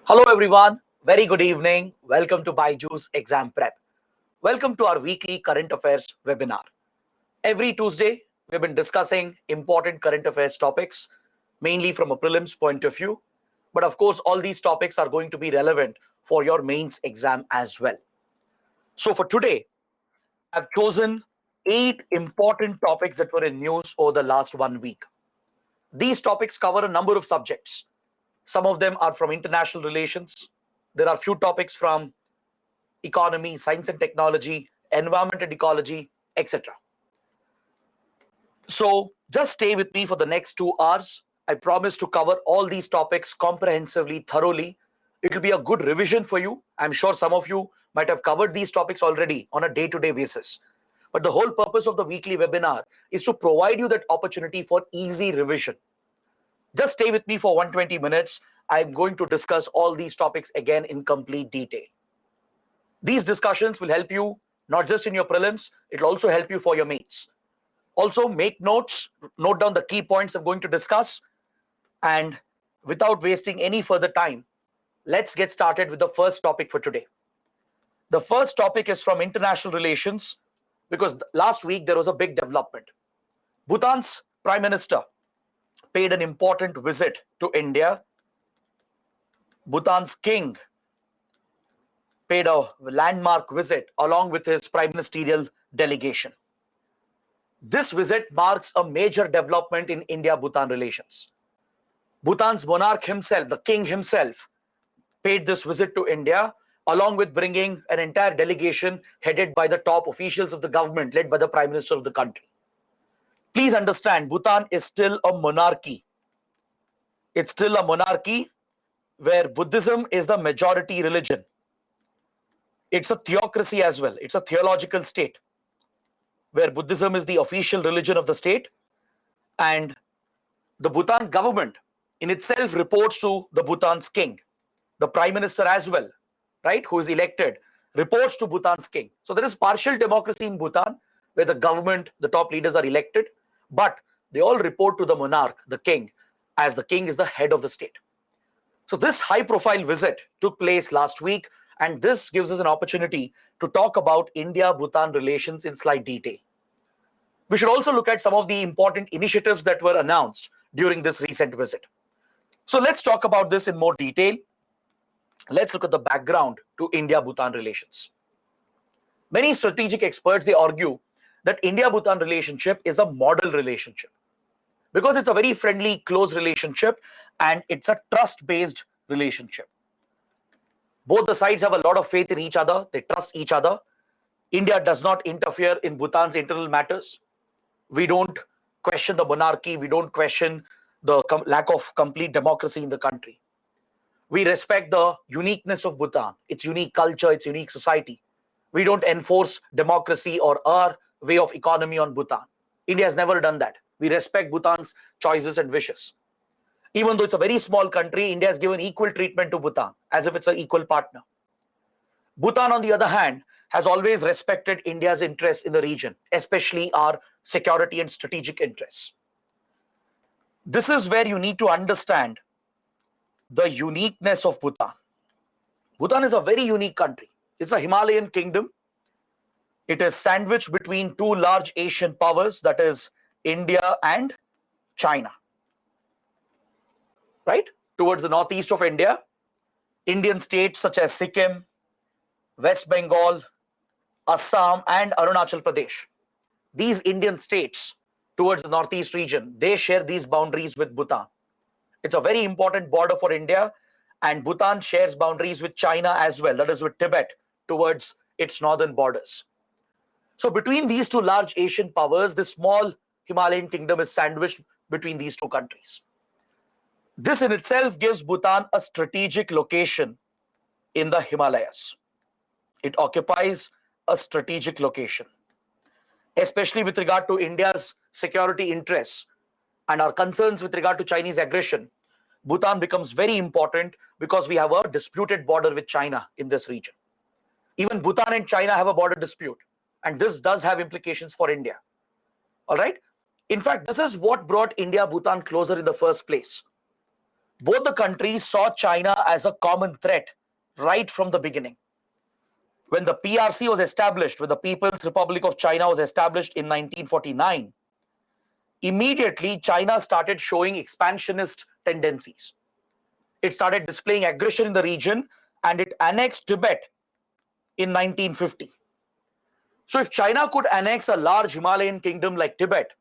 Hello everyone, very good evening. Welcome to Byju's Exam Prep. Welcome to our weekly current affairs webinar. Every Tuesday, we've been discussing important current affairs topics, mainly from a prelims point of view. But of course, all these topics are going to be relevant for your mains exam as well. So for today, I've chosen 8 important topics that were in news over the last 1 week. These topics cover a number of subjects. Some of them are from international relations. There are few topics from economy, science and technology, environment and ecology, etc. So just stay with me for the next 2 hours. I promise to cover all these topics comprehensively, thoroughly. It will be a good revision for you. I'm sure some of you might have covered these topics already on a day-to-day basis. But the whole purpose of the weekly webinar is to provide you that opportunity for easy revision. Just stay with me for 120 minutes. I'm going to discuss all these topics again in complete detail. These discussions will help you not just in your prelims, it will also help you for your mains. Also make notes, note down the key points I'm going to discuss, and without wasting any further time, let's get started with the first topic for today. The first topic is from international relations because last week there was a big development. Bhutan's Prime Minister paid an important visit to India. Bhutan's king paid a landmark visit along with his prime ministerial delegation. This visit marks a major development in India-Bhutan relations. Bhutan's monarch himself, the king himself, paid this visit to India along with bringing an entire delegation headed by the top officials of the government, led by the prime minister of the country. Please understand, Bhutan is still a monarchy. It's still a monarchy where Buddhism is the majority religion. It's a theocracy as well. It's a theological state where Buddhism is the official religion of the state, and the Bhutan government in itself reports to the Bhutan's king. The prime minister as well, right, who is elected, reports to Bhutan's king. So there is partial democracy in Bhutan where the government, the top leaders are elected, but they all report to the monarch, the king, as the king is the head of the state. So this high-profile visit took place last week, and this gives us an opportunity to talk about India-Bhutan relations in slight detail. We should also look at some of the important initiatives that were announced during this recent visit. So let's talk about this in more detail. Let's look at the background to India-Bhutan relations. Many strategic experts, they argue that India-Bhutan relationship is a model relationship because it's a very friendly, close relationship and it's a trust-based relationship. Both the sides have a lot of faith in each other. They trust each other. India does not interfere in Bhutan's internal matters. We don't question the monarchy. We don't question the lack of complete democracy in the country. We respect the uniqueness of Bhutan, its unique culture, its unique society. We don't enforce democracy or our way of economy on Bhutan. India has never done that. We respect Bhutan's choices and wishes. Even though it's a very small country, India has given equal treatment to Bhutan as if it's an equal partner. Bhutan, on the other hand, has always respected India's interests in the region, especially our security and strategic interests. This is where you need to understand the uniqueness of Bhutan. Bhutan is a very unique country. It's a Himalayan kingdom. It is sandwiched between two large Asian powers, that is India and China. Right? Towards the northeast of India, Indian states such as Sikkim, West Bengal, Assam, and Arunachal Pradesh. These Indian states towards the northeast region, they share these boundaries with Bhutan. It's a very important border for India, and Bhutan shares boundaries with China as well, that is with Tibet, towards its northern borders. So between these two large Asian powers, this small Himalayan kingdom is sandwiched between these two countries. This in itself gives Bhutan a strategic location in the Himalayas. It occupies a strategic location, especially with regard to India's security interests and our concerns with regard to Chinese aggression. Bhutan becomes very important because we have a disputed border with China in this region. Even Bhutan and China have a border dispute, and this does have implications for India. All right? In fact, this is what brought India-Bhutan closer in the first place. Both the countries saw China as a common threat right from the beginning. When the PRC was established, when the People's Republic of China was established in 1949, immediately China started showing expansionist tendencies. It started displaying aggression in the region and it annexed Tibet in 1950. So if China could annex a large Himalayan kingdom like Tibet,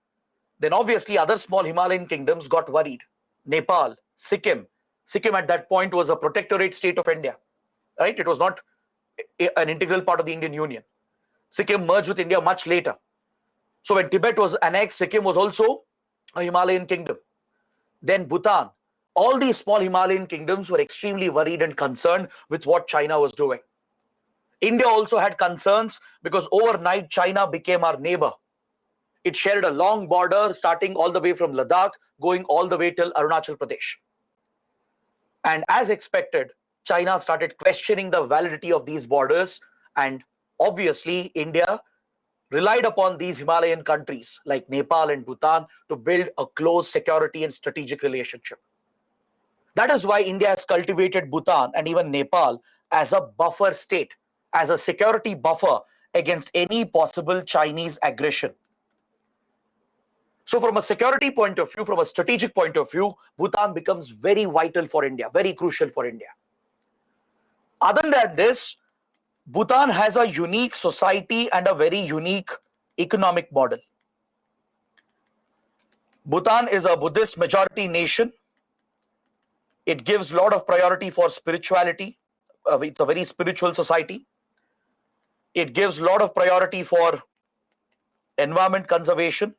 then obviously other small Himalayan kingdoms got worried. Nepal, Sikkim. Sikkim at that point was a protectorate state of India, right? It was not an integral part of the Indian Union. Sikkim merged with India much later. So when Tibet was annexed, Sikkim was also a Himalayan kingdom. Then Bhutan. All these small Himalayan kingdoms were extremely worried and concerned with what China was doing. India also had concerns because overnight China became our neighbor. It shared a long border starting all the way from Ladakh, going all the way till Arunachal Pradesh. And as expected, China started questioning the validity of these borders, and obviously India relied upon these Himalayan countries like Nepal and Bhutan to build a close security and strategic relationship. That is why India has cultivated Bhutan and even Nepal as a buffer state, as a security buffer against any possible Chinese aggression. So from a security point of view, from a strategic point of view, Bhutan becomes very vital for India, very crucial for India. Other than this, Bhutan has a unique society and a very unique economic model. Bhutan is a Buddhist majority nation. It gives a lot of priority for spirituality. It's a very spiritual society. It gives a lot of priority for environment conservation.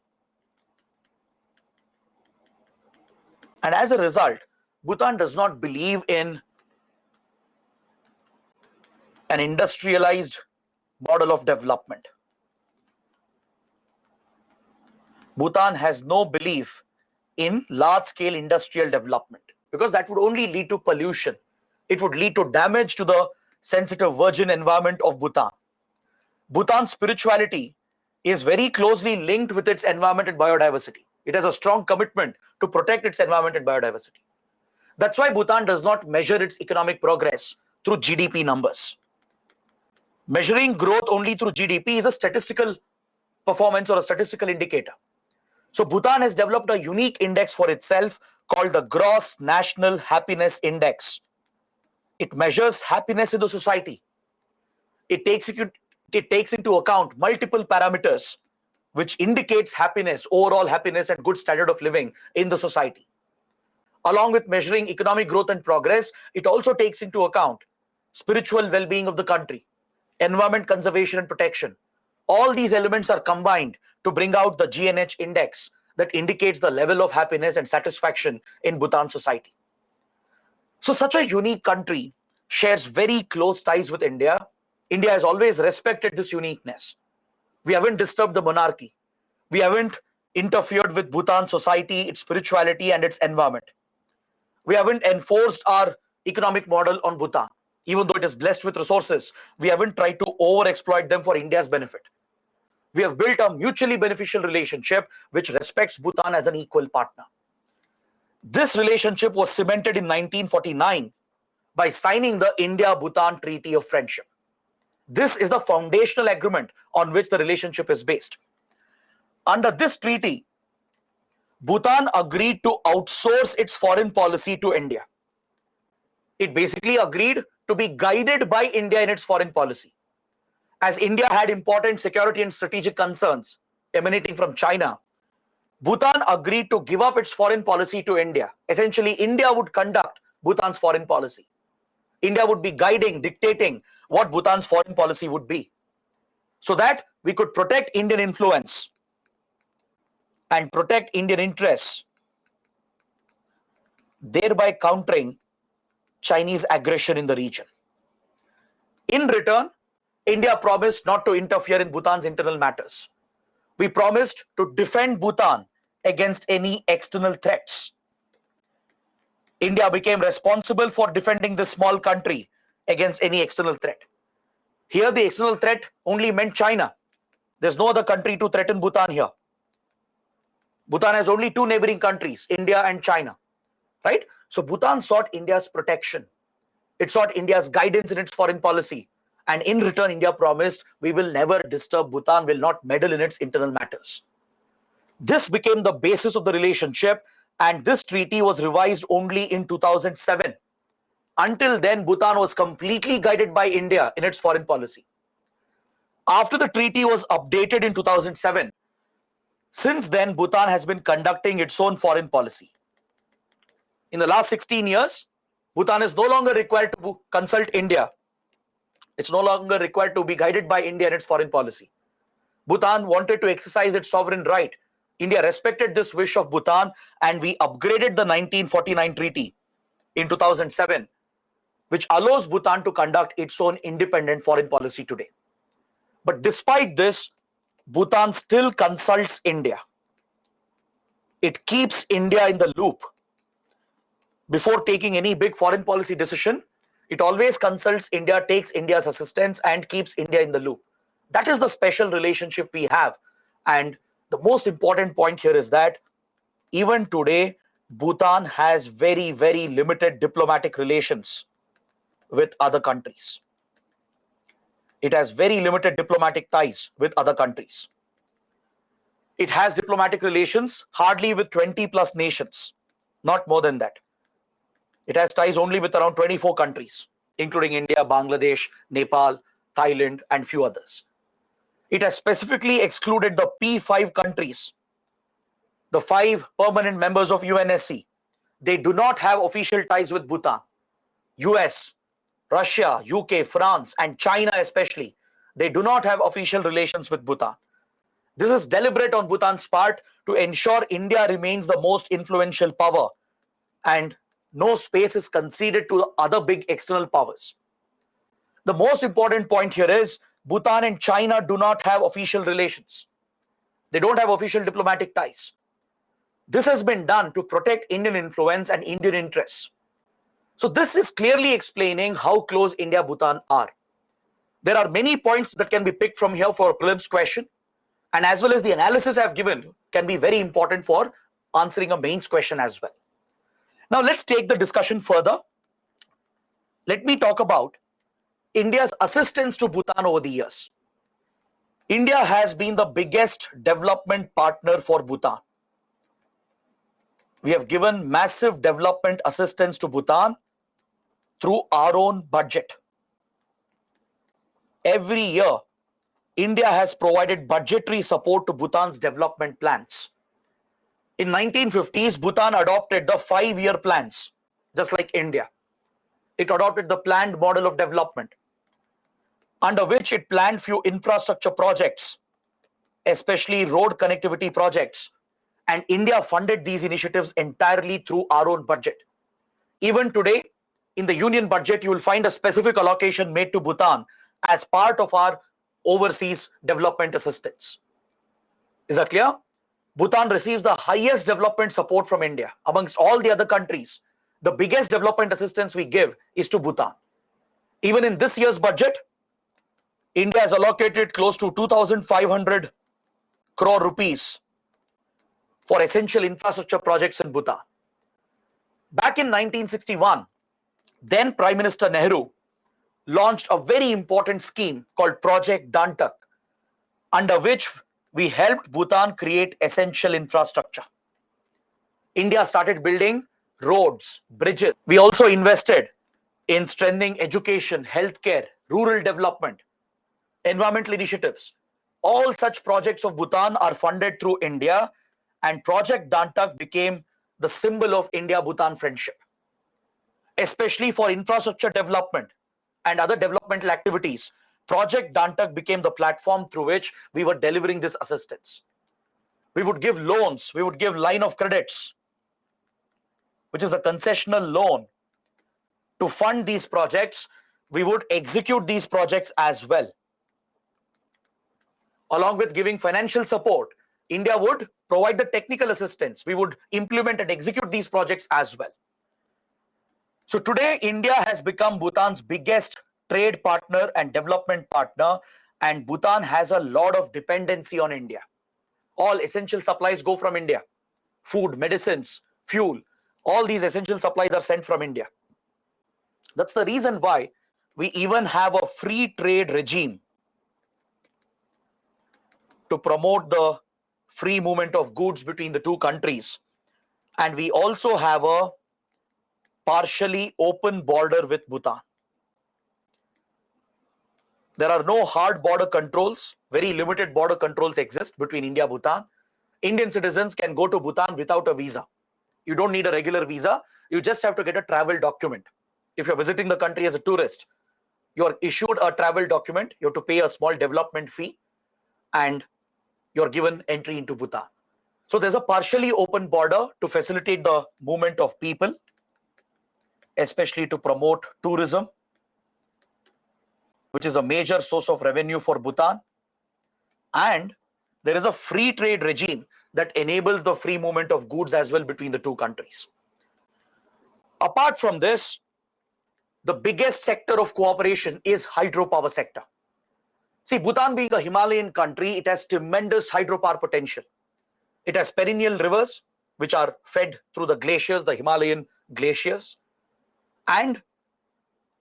And as a result, Bhutan does not believe in an industrialized model of development. Bhutan has no belief in large-scale industrial development because that would only lead to pollution. It would lead to damage to the sensitive virgin environment of Bhutan. Bhutan's spirituality is very closely linked with its environment and biodiversity. It has a strong commitment to protect its environment and biodiversity. That's why Bhutan does not measure its economic progress through GDP numbers. Measuring growth only through GDP is a statistical performance or a statistical indicator. So Bhutan has developed a unique index for itself called the Gross National Happiness Index. It measures happiness in the society. It takes into account multiple parameters which indicates happiness, overall happiness and good standard of living in the society. Along with measuring economic growth and progress, it also takes into account spiritual well-being of the country, environment conservation and protection. All these elements are combined to bring out the GNH index that indicates the level of happiness and satisfaction in Bhutan society. So such a unique country shares very close ties with India. India has always respected this uniqueness. We haven't disturbed the monarchy. We haven't interfered with Bhutan society, its spirituality and its environment. We haven't enforced our economic model on Bhutan. Even though it is blessed with resources, we haven't tried to overexploit them for India's benefit. We have built a mutually beneficial relationship which respects Bhutan as an equal partner. This relationship was cemented in 1949 by signing the India-Bhutan Treaty of Friendship. This is the foundational agreement on which the relationship is based. Under this treaty, Bhutan agreed to outsource its foreign policy to India. It basically agreed to be guided by India in its foreign policy. As India had important security and strategic concerns emanating from China, Bhutan agreed to give up its foreign policy to India. Essentially, India would conduct Bhutan's foreign policy. India would be guiding, dictating what Bhutan's foreign policy would be, so that we could protect Indian influence and protect Indian interests, thereby countering Chinese aggression in the region. In return, India promised not to interfere in Bhutan's internal matters. We promised to defend Bhutan against any external threats. India became responsible for defending this small country against any external threat. Here, the external threat only meant China. There's no other country to threaten Bhutan here. Bhutan has only two neighboring countries, India and China, right? So Bhutan sought India's protection. It sought India's guidance in its foreign policy. And in return, India promised, we will never disturb Bhutan, will not meddle in its internal matters. This became the basis of the relationship, and this treaty was revised only in 2007. Until then, Bhutan was completely guided by India in its foreign policy. After the treaty was updated in 2007, since then, Bhutan has been conducting its own foreign policy. In the last 16 years, Bhutan is no longer required to consult India. It's no longer required to be guided by India in its foreign policy. Bhutan wanted to exercise its sovereign right. India respected this wish of Bhutan, and we upgraded the 1949 treaty in 2007, which allows Bhutan to conduct its own independent foreign policy today. But despite this, Bhutan still consults India. It keeps India in the loop. Before taking any big foreign policy decision, it always consults India, takes India's assistance, and keeps India in the loop. That is the special relationship we have. And the most important point here is that even today, Bhutan has very, very limited diplomatic relations with other countries. It has very limited diplomatic ties with other countries. It has diplomatic relations hardly with 20 plus nations, not more than that. It has ties only with around 24 countries, including India, Bangladesh, Nepal, Thailand, and few others. It has specifically excluded the P5 countries, the 5 permanent members of UNSC. They do not have official ties with Bhutan. US, Russia, UK, France, and China especially, they do not have official relations with Bhutan. This is deliberate on Bhutan's part to ensure India remains the most influential power and no space is conceded to other big external powers. The most important point here is Bhutan and China do not have official relations. They don't have official diplomatic ties. This has been done to protect Indian influence and Indian interests. So this is clearly explaining how close India-Bhutan are. There are many points that can be picked from here for a prelims question, and as well as the analysis I have given can be very important for answering a mains question as well. Now let's take the discussion further. Let me talk about India's assistance to Bhutan over the years. India has been the biggest development partner for Bhutan. We have given massive development assistance to Bhutan through our own budget. Every year, India has provided budgetary support to Bhutan's development plans. In 1950s, Bhutan adopted the 5-year plans, just like India. It adopted the planned model of development, under which it planned few infrastructure projects, especially road connectivity projects, and India funded these initiatives entirely through our own budget. Even today, in the union budget, you will find a specific allocation made to Bhutan as part of our overseas development assistance. Is that clear? Bhutan receives the highest development support from India. Amongst all the other countries, the biggest development assistance we give is to Bhutan. Even in this year's budget, India has allocated close to 2,500 crore rupees for essential infrastructure projects in Bhutan. Back in 1961, then Prime Minister Nehru launched a very important scheme called Project Dantak, under which we helped Bhutan create essential infrastructure. India started building roads, bridges. We also invested in strengthening education, healthcare, rural development, environmental initiatives. All such projects of Bhutan are funded through India, and Project Dantak became the symbol of India-Bhutan friendship. Especially for infrastructure development and other developmental activities, Project Dantak became the platform through which we were delivering this assistance. We would give loans, we would give line of credits, which is a concessional loan, to fund these projects. We would execute these projects as well. Along with giving financial support, India would provide the technical assistance. We would implement and execute these projects as well. So today, India has become Bhutan's biggest trade partner and development partner, and Bhutan has a lot of dependency on India. All essential supplies go from India. Food, medicines, fuel, All these essential supplies are sent from India. That's the reason why we even have a free trade regime to promote the free movement of goods between the two countries. And we also have a partially open border with Bhutan. There are no hard border controls. Very limited border controls exist between India and Bhutan. Indian citizens can go to Bhutan without a visa. You don't need a regular visa. You just have to get a travel document. If you're visiting the country as a tourist, you're issued a travel document. You have to pay a small development fee and you're given entry into Bhutan. So there's a partially open border to facilitate the movement of people, especially to promote tourism, which is a major source of revenue for Bhutan. And there is a free trade regime that enables the free movement of goods as well between the two countries. Apart from this, the biggest sector of cooperation is hydropower sector. See, Bhutan being a Himalayan country, it has tremendous hydropower potential. It has perennial rivers which are fed through the glaciers, the Himalayan glaciers, and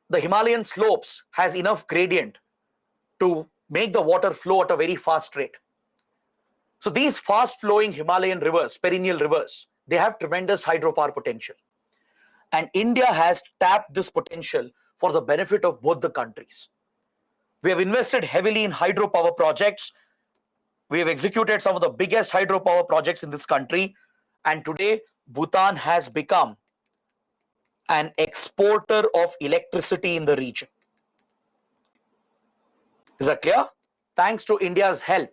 the Himalayan slopes has enough gradient to make the water flow at a very fast rate. So these fast flowing Himalayan rivers, perennial rivers, they have tremendous hydropower potential. And India has tapped this potential for the benefit of both the countries. We have invested heavily in hydropower projects. We have executed some of the biggest hydropower projects in this country. And today, Bhutan has become an exporter of electricity in the region. Is that clear? Thanks to India's help,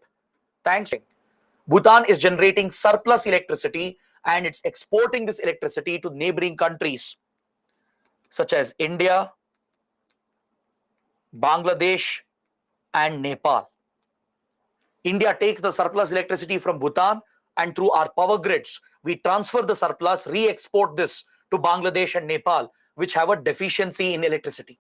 Bhutan is generating surplus electricity and it's exporting this electricity to neighboring countries such as India, Bangladesh, and Nepal. India takes the surplus electricity from Bhutan and through our power grids, we transfer the surplus, re-export this to Bangladesh and Nepal, which have a deficiency in electricity.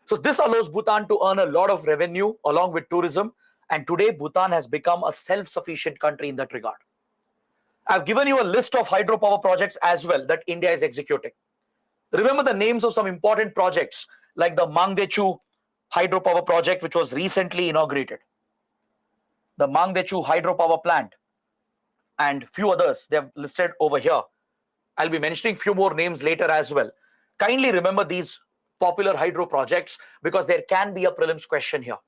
So this allows Bhutan to earn a lot of revenue along with tourism. And today, Bhutan has become a self-sufficient country in that regard. I've given you a list of hydropower projects as well that India is executing. Remember the names of some important projects like the Mangdechu hydropower project, which was recently inaugurated. The Mangdechu hydropower plant and few others, they have listed over here. I'll be mentioning few more names later as well. Kindly remember these popular hydro projects because there can be a prelims question here.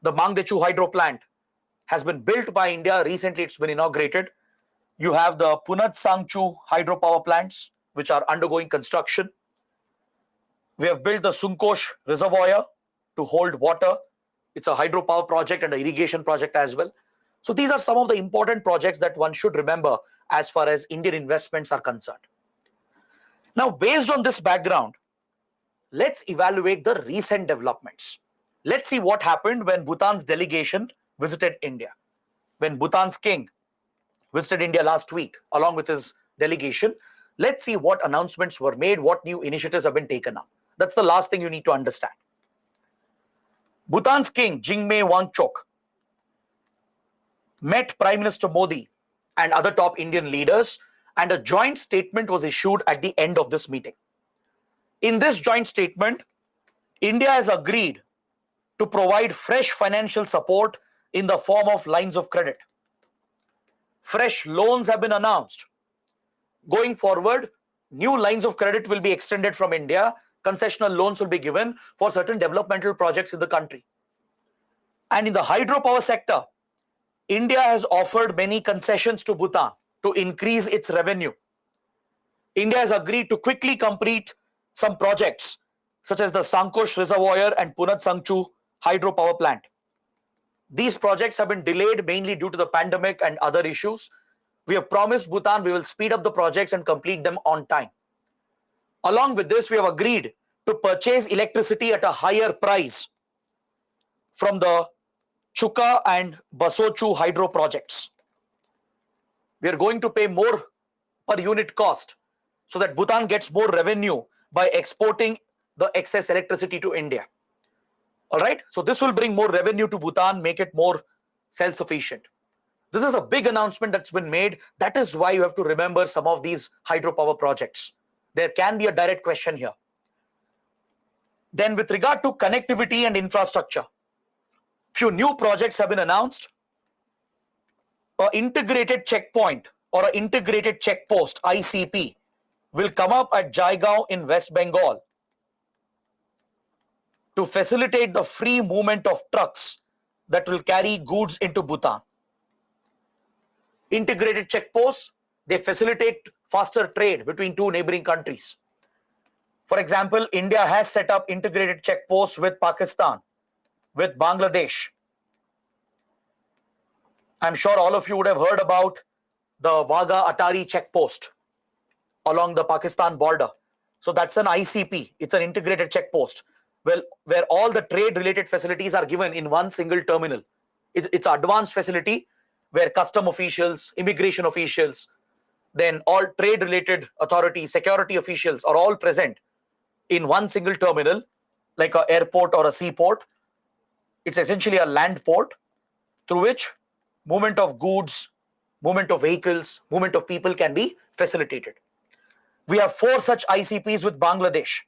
The Mangdechu hydro plant has been built by India. Recently, it's been inaugurated. You have the Punat Sangchu hydropower plants, which are undergoing construction. We have built the Sunkosh reservoir to hold water. It's a hydropower project and an irrigation project as well. So these are some of the important projects that one should remember as far as Indian investments are concerned. Now, based on this background, let's evaluate the recent developments. Let's see what happened when Bhutan's delegation visited India. When Bhutan's king visited India last week along with his delegation, let's see what announcements were made, what new initiatives have been taken up. That's the last thing you need to understand. Bhutan's king, Jigme Wangchuk, met Prime Minister Modi and other top Indian leaders, and a joint statement was issued at the end of this meeting. In this joint statement, India has agreed to provide fresh financial support in the form of lines of credit. Fresh loans have been announced. Going forward, new lines of credit will be extended from India. Concessional loans will be given for certain developmental projects in the country. And in the hydropower sector, India has offered many concessions to Bhutan to increase its revenue. India has agreed to quickly complete some projects such as the Sankosh Reservoir and Punat Sangchu hydropower plant. These projects have been delayed mainly due to the pandemic and other issues. We have promised Bhutan we will speed up the projects and complete them on time. Along with this, we have agreed to purchase electricity at a higher price from the Chuka and Basochu hydro projects. We are going to pay more per unit cost so that Bhutan gets more revenue by exporting the excess electricity to India. All right, so this will bring more revenue to Bhutan, make it more self-sufficient. This is a big announcement that's been made. That is why you have to remember some of these hydropower projects. There can be a direct question here. Then with regard to connectivity and infrastructure, few new projects have been announced. An integrated checkpoint or an integrated checkpost, ICP, will come up at Jaigaon in West Bengal to facilitate the free movement of trucks that will carry goods into Bhutan. Integrated checkposts, they facilitate faster trade between two neighboring countries. For example, India has set up integrated checkposts with Pakistan, with Bangladesh. I'm sure all of you would have heard about the Wagah Atari checkpost along the Pakistan border. So that's an ICP. It's an integrated checkpost. Well, where all the trade-related facilities are given in one single terminal. It's an advanced facility where custom officials, immigration officials, then all trade-related authorities, security officials are all present in one single terminal, like an airport or a seaport. It's essentially a land port through which movement of goods, movement of vehicles, movement of people can be facilitated. We have 4 such ICPs with Bangladesh.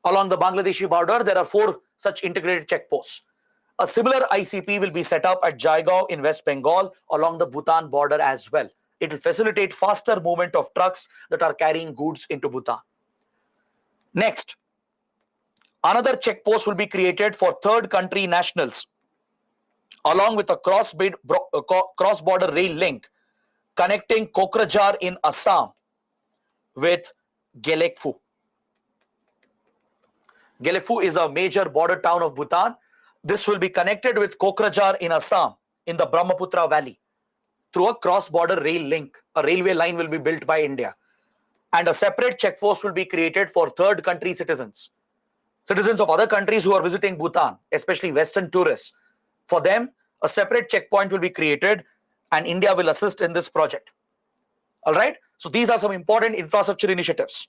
Along the Bangladeshi border, there are 4 such integrated checkposts. A similar ICP will be set up at Jaigaon in West Bengal along the Bhutan border as well. It will facilitate faster movement of trucks that are carrying goods into Bhutan. Next, another checkpost will be created for third country nationals along with a cross-border rail link connecting Kokrajhar in Assam with Gelekfu. Gelekfu is a major border town of Bhutan. This will be connected with Kokrajhar in Assam in the Brahmaputra Valley through a cross-border rail link. A railway line will be built by India. And a separate checkpost will be created for third country citizens. Citizens of other countries who are visiting Bhutan, especially Western tourists. For them, a separate checkpoint will be created and India will assist in this project. All right. So these are some important infrastructure initiatives.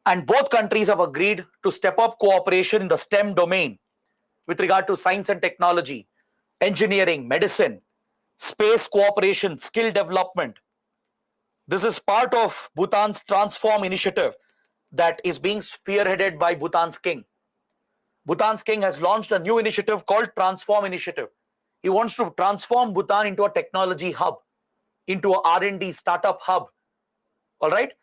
And both countries have agreed to step up cooperation in the STEM domain with regard to science and technology, engineering, medicine, space cooperation, skill development. This is part of Bhutan's Transform initiative that is being spearheaded by Bhutan's king. Bhutan's king has launched a new initiative called Transform Initiative. He wants to transform Bhutan into a technology hub, into a R&D startup hub. All right.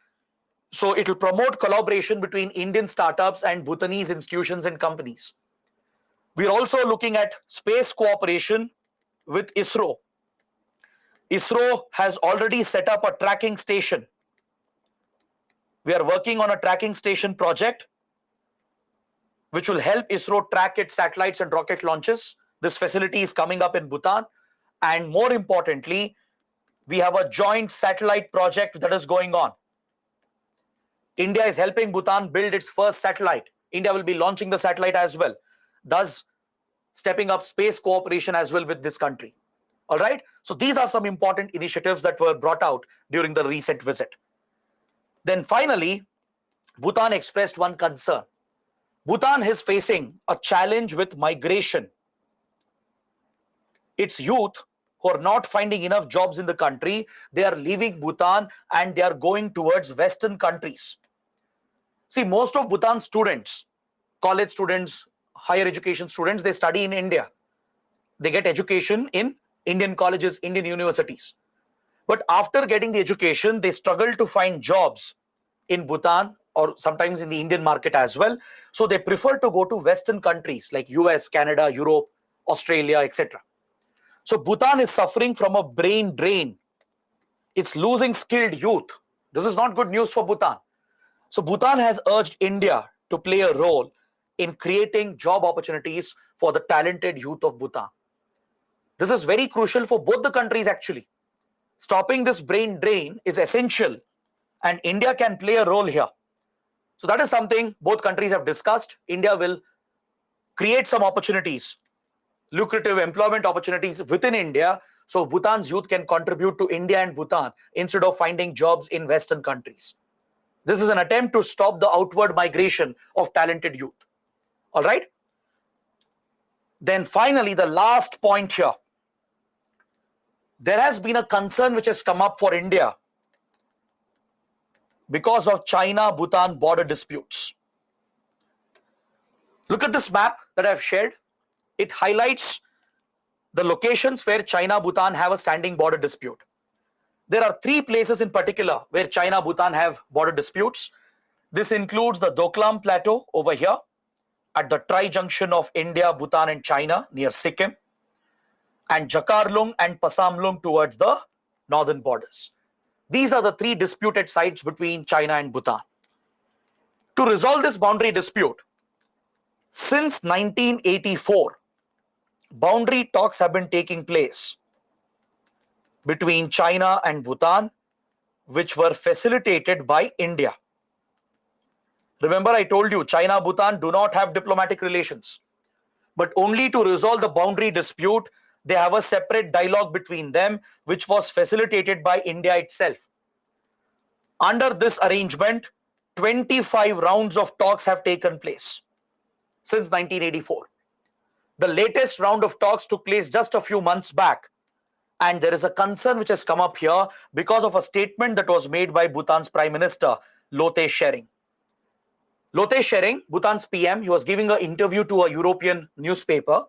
So it will promote collaboration between Indian startups and Bhutanese institutions and companies. We're also looking at space cooperation with ISRO. ISRO has already set up a tracking station. We are working on a tracking station project which will help ISRO track its satellites and rocket launches. This facility is coming up in Bhutan. And more importantly, we have a joint satellite project that is going on. India is helping Bhutan build its first satellite. India will be launching the satellite as well, thus stepping up space cooperation as well with this country. All right. So these are some important initiatives that were brought out during the recent visit. Then finally, Bhutan expressed one concern. Bhutan is facing a challenge with migration. Its youth who are not finding enough jobs in the country, they are leaving Bhutan and they are going towards Western countries. See, most of Bhutan students, college students, higher education students, they study in India. They get education in Indian colleges, Indian universities. But after getting the education, they struggle to find jobs in Bhutan or sometimes in the Indian market as well. So they prefer to go to Western countries like US, Canada, Europe, Australia, etc. So Bhutan is suffering from a brain drain. It's losing skilled youth. This is not good news for Bhutan. So Bhutan has urged India to play a role in creating job opportunities for the talented youth of Bhutan. This is very crucial for both the countries actually. Stopping this brain drain is essential and India can play a role here. So that is something both countries have discussed. India will create some opportunities, lucrative employment opportunities within India, so Bhutan's youth can contribute to India and Bhutan instead of finding jobs in Western countries. This is an attempt to stop the outward migration of talented youth. All right. Then finally, the last point here. there has been a concern which has come up for India because of China-Bhutan border disputes. Look at this map that I've shared. It highlights the locations where China-Bhutan have a standing border dispute. There are 3 places in particular where China-Bhutan have border disputes. This includes the Doklam Plateau over here at the tri-junction of India, Bhutan and China near Sikkim, and Jakarlung and Pasamlung towards the northern borders. These are the 3 disputed sites between China and Bhutan. To resolve this boundary dispute, since 1984, boundary talks have been taking place between China and Bhutan, which were facilitated by India. Remember, I told you China-Bhutan do not have diplomatic relations, but only to resolve the boundary dispute, they have a separate dialogue between them, which was facilitated by India itself. Under this arrangement, 25 rounds of talks have taken place since 1984. The latest round of talks took place just a few months back. And there is a concern which has come up here because of a statement that was made by Bhutan's Prime Minister, Lothe Tshering. Lothe Tshering, Bhutan's PM, he was giving an interview to a European newspaper.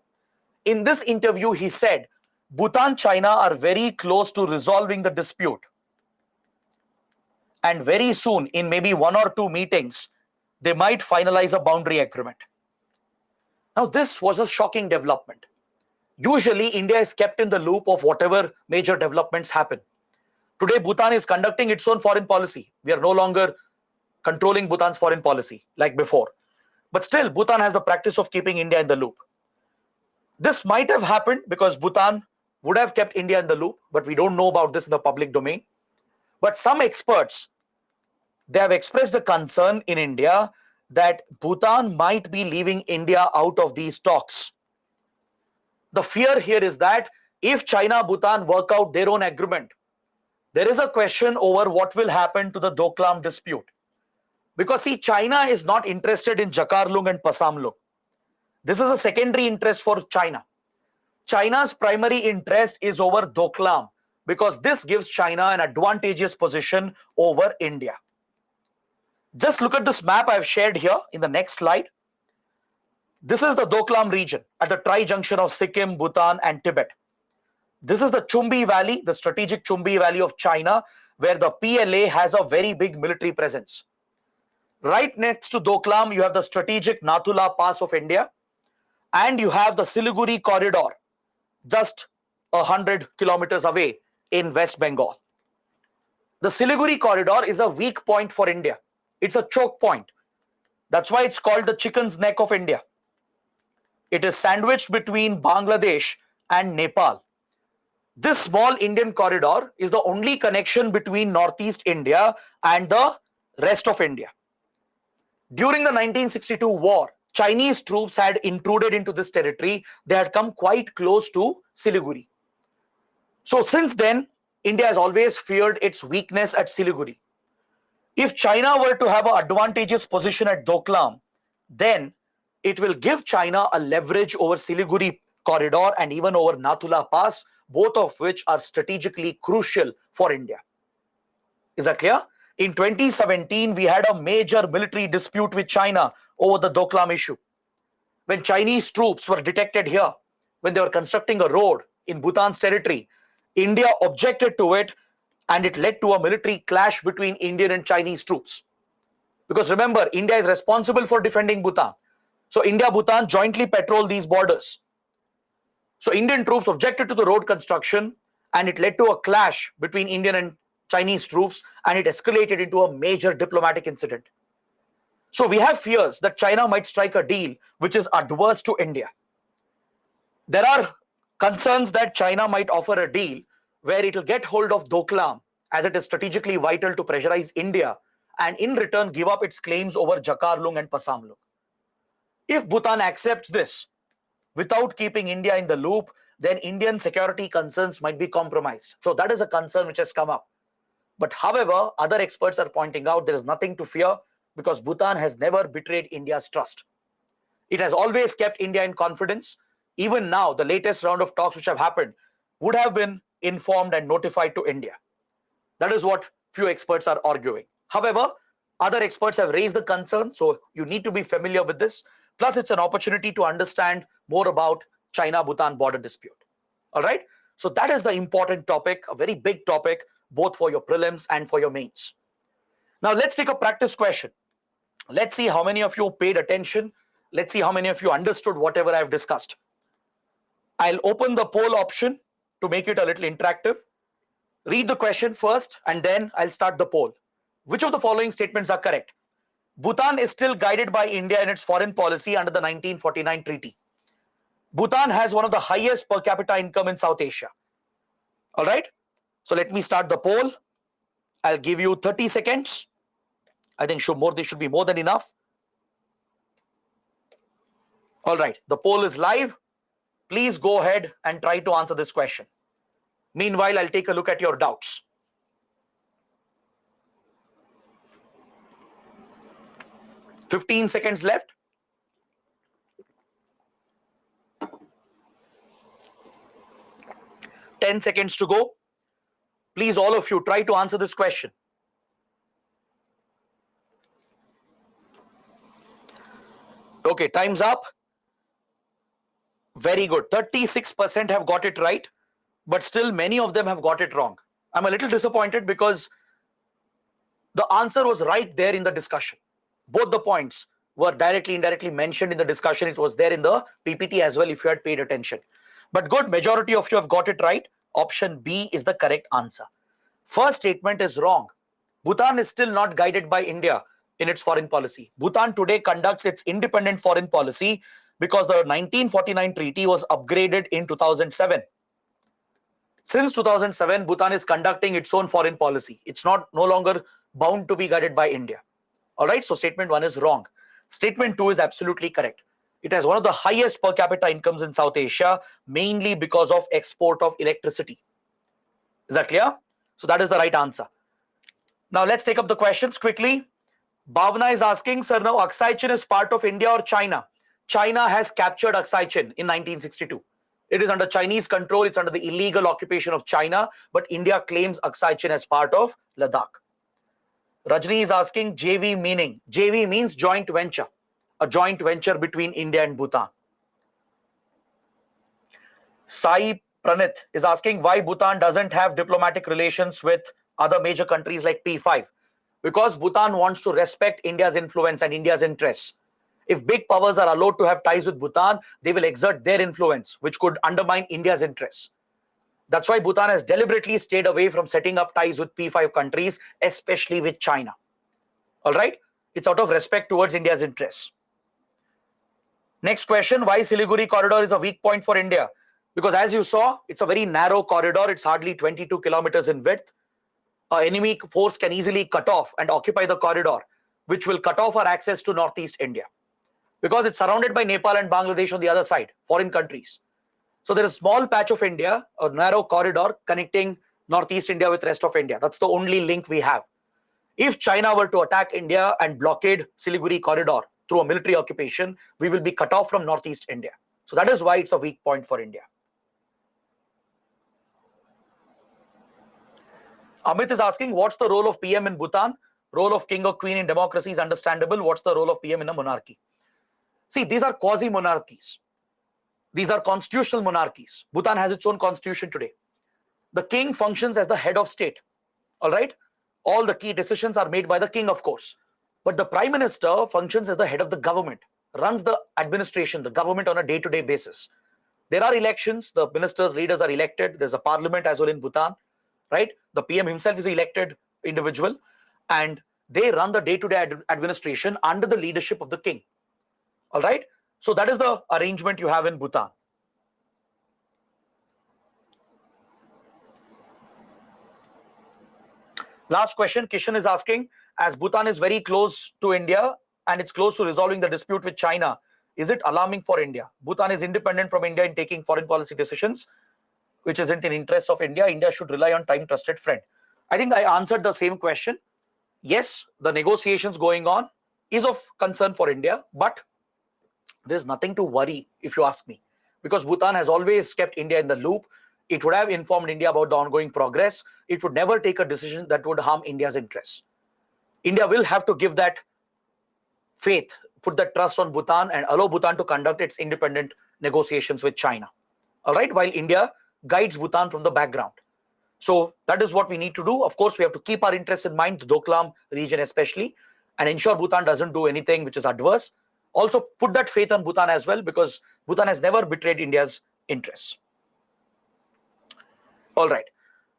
In this interview, he said, Bhutan, China are very close to resolving the dispute. And very soon, in maybe 1 or 2 meetings, they might finalize a boundary agreement. Now, this was a shocking development. Usually, India is kept in the loop of whatever major developments happen. Today, Bhutan is conducting its own foreign policy. We are no longer controlling Bhutan's foreign policy like before. But still, Bhutan has the practice of keeping India in the loop. This might have happened because Bhutan would have kept India in the loop, but we don't know about this in the public domain. But some experts, they have expressed a concern in India that Bhutan might be leaving India out of these talks. The fear here is that if China-Bhutan work out their own agreement, there is a question over what will happen to the Doklam dispute. Because see, China is not interested in Jakarlung and Pasamlung. This is a secondary interest for China. China's primary interest is over Doklam because this gives China an advantageous position over India. Just look at this map I've shared here in the next slide. This is the Doklam region at the tri-junction of Sikkim, Bhutan and Tibet. This is the Chumbi Valley, the strategic Chumbi Valley of China, where the PLA has a very big military presence. Right next to Doklam, you have the strategic Nathula Pass of India, and you have the Siliguri corridor, just 100 kilometers away in West Bengal. The Siliguri corridor is a weak point for India. It's a choke point. That's why it's called the chicken's neck of India. It is sandwiched between Bangladesh and Nepal. This small Indian corridor is the only connection between Northeast India and the rest of India. During the 1962 war, Chinese troops had intruded into this territory. They had come quite close to Siliguri. So since then, India has always feared its weakness at Siliguri. If China were to have an advantageous position at Doklam, then it will give China a leverage over Siliguri corridor and even over Nathula Pass, both of which are strategically crucial for India. Is that clear? In 2017, we had a major military dispute with China over the Doklam issue. When Chinese troops were detected here, when they were constructing a road in Bhutan's territory, India objected to it and it led to a military clash between Indian and Chinese troops. Because remember, India is responsible for defending Bhutan. So India-Bhutan jointly patrol these borders. So Indian troops objected to the road construction and it led to a clash between Indian and Chinese troops and it escalated into a major diplomatic incident. So we have fears that China might strike a deal which is adverse to India. There are concerns that China might offer a deal where it will get hold of Doklam as it is strategically vital to pressurize India and in return give up its claims over Jakarlung and Pasamlung. If Bhutan accepts this without keeping India in the loop, then Indian security concerns might be compromised. So that is a concern which has come up. But however, other experts are pointing out there is nothing to fear because Bhutan has never betrayed India's trust. It has always kept India in confidence. Even now, the latest round of talks which have happened would have been informed and notified to India. That is what few experts are arguing. However, other experts have raised the concern, so you need to be familiar with this. Plus, it's an opportunity to understand more about China-Bhutan border dispute. All right? So that is the important topic, a very big topic, both for your prelims and for your mains. Now, let's take a practice question. Let's see how many of you paid attention. Let's see how many of you understood whatever I've discussed. I'll open the poll option to make it a little interactive. Read the question first and then I'll start the poll. Which of the following statements are correct? Bhutan is still guided by India in its foreign policy under the 1949 treaty. Bhutan has one of the highest per capita income in South Asia. All right. So let me start the poll. I'll give you 30 seconds. I think this should be more than enough. All right. The poll is live. Please go ahead and try to answer this question. Meanwhile, I'll take a look at your doubts. "15 seconds left. "10 seconds to go. Please, all of you, try to answer this question. Okay, time's up. Very good. 36% have got it right, but still many of them have got it wrong. I'm a little disappointed because the answer was right there in the discussion. Both the points were directly, indirectly mentioned in the discussion. It was there in the PPT as well if you had paid attention. But good, majority of you have got it right. Option B is the correct answer. First statement is wrong. Bhutan is still not guided by India in its foreign policy. Bhutan today conducts its independent foreign policy because the 1949 treaty was upgraded in 2007. Since 2007, Bhutan is conducting its own foreign policy. It's no longer bound to be guided by India. All right, so statement 1 is wrong. Statement 2 is absolutely correct. It has one of the highest per capita incomes in South Asia, mainly because of export of electricity. Is that clear? So that is the right answer. Now let's take up the questions quickly. Bhavna is asking, sir, now Aksai Chin is part of India or China? China has captured Aksai Chin in 1962. It is under Chinese control. It's under the illegal occupation of China, but India claims Aksai Chin as part of Ladakh. Rajni is asking JV meaning. JV means joint venture, a joint venture between India and Bhutan. Sai Pranit is asking why Bhutan doesn't have diplomatic relations with other major countries like P5. Because Bhutan wants to respect India's influence and India's interests. If big powers are allowed to have ties with Bhutan, they will exert their influence, which could undermine India's interests. That's why Bhutan has deliberately stayed away from setting up ties with P5 countries, especially with China. All right? It's out of respect towards India's interests. Next question, why Siliguri corridor is a weak point for India? Because as you saw, it's a very narrow corridor. It's hardly 22 kilometers in width. An enemy force can easily cut off and occupy the corridor, which will cut off our access to Northeast India. Because it's surrounded by Nepal and Bangladesh on the other side, foreign countries. So there is a small patch of India, a narrow corridor connecting Northeast India with rest of India. That's the only link we have. If China were to attack India and blockade Siliguri corridor through a military occupation, we will be cut off from Northeast India. So that is why it's a weak point for India. Amit is asking, what's the role of PM in Bhutan? Role of king or queen in democracy is understandable. What's the role of PM in a monarchy? See, these are quasi-monarchies. These are constitutional monarchies. Bhutan has its own constitution today. The king functions as the head of state. All right? All the key decisions are made by the king, of course. But the prime minister functions as the head of the government, runs the administration, the government on a day-to-day basis. There are elections. The ministers, leaders are elected. There's a parliament as well in Bhutan. Right? The PM himself is an elected individual. And they run the day-to-day administration under the leadership of the king. All right? So that is the arrangement you have in Bhutan. Last question, Kishan is asking, as Bhutan is very close to India and it's close to resolving the dispute with China, is it alarming for India? Bhutan is independent from India in taking foreign policy decisions, which isn't in interest of India. India should rely on time-trusted friend. I think I answered the same question. Yes, the negotiations going on is of concern for India, but there's nothing to worry if you ask me, because Bhutan has always kept India in the loop. It would have informed India about the ongoing progress. It would never take a decision that would harm India's interests. India will have to give that faith, put that trust on Bhutan and allow Bhutan to conduct its independent negotiations with China. All right, while India guides Bhutan from the background. So that is what we need to do. Of course, we have to keep our interests in mind, the Doklam region especially, and ensure Bhutan doesn't do anything which is adverse. Also put that faith on Bhutan as well, because Bhutan has never betrayed India's interests. All right.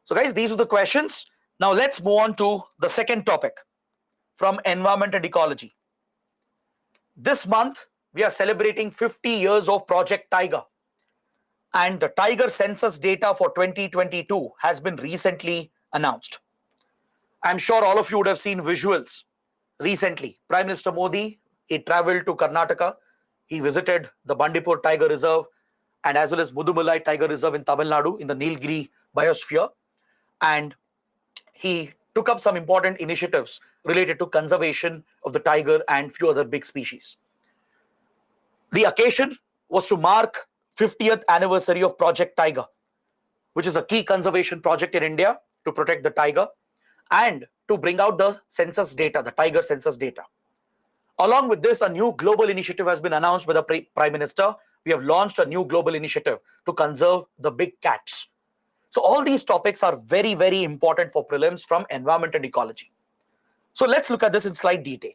So guys, these are the questions. Now let's move on to the second topic from environment and ecology. This month, we are celebrating 50 years of Project Tiger. And the Tiger census data for 2022 has been recently announced. I'm sure all of you would have seen visuals recently. Prime Minister Modi, he traveled to Karnataka. He visited the Bandipur Tiger Reserve and as well as Mudumalai Tiger Reserve in Tamil Nadu in the Nilgiri biosphere. And he took up some important initiatives related to conservation of the tiger and few other big species. The occasion was to mark 50th anniversary of Project Tiger, which is a key conservation project in India to protect the tiger and to bring out the census data, the tiger census data. Along with this, a new global initiative has been announced by the Prime Minister. We have launched a new global initiative to conserve the big cats. So all these topics are very, very important for prelims from environment and ecology. So let's look at this in slight detail.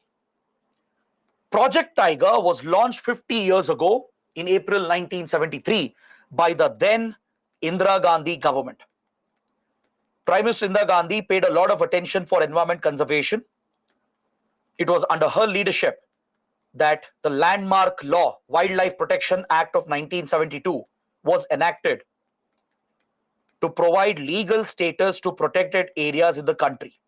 Project Tiger was launched 50 years ago in April 1973 by the then Indira Gandhi government. Prime Minister Indira Gandhi paid a lot of attention for environment conservation. It was under her leadership that the landmark law, Wildlife Protection Act of 1972, was enacted to provide legal status to protected areas in the country.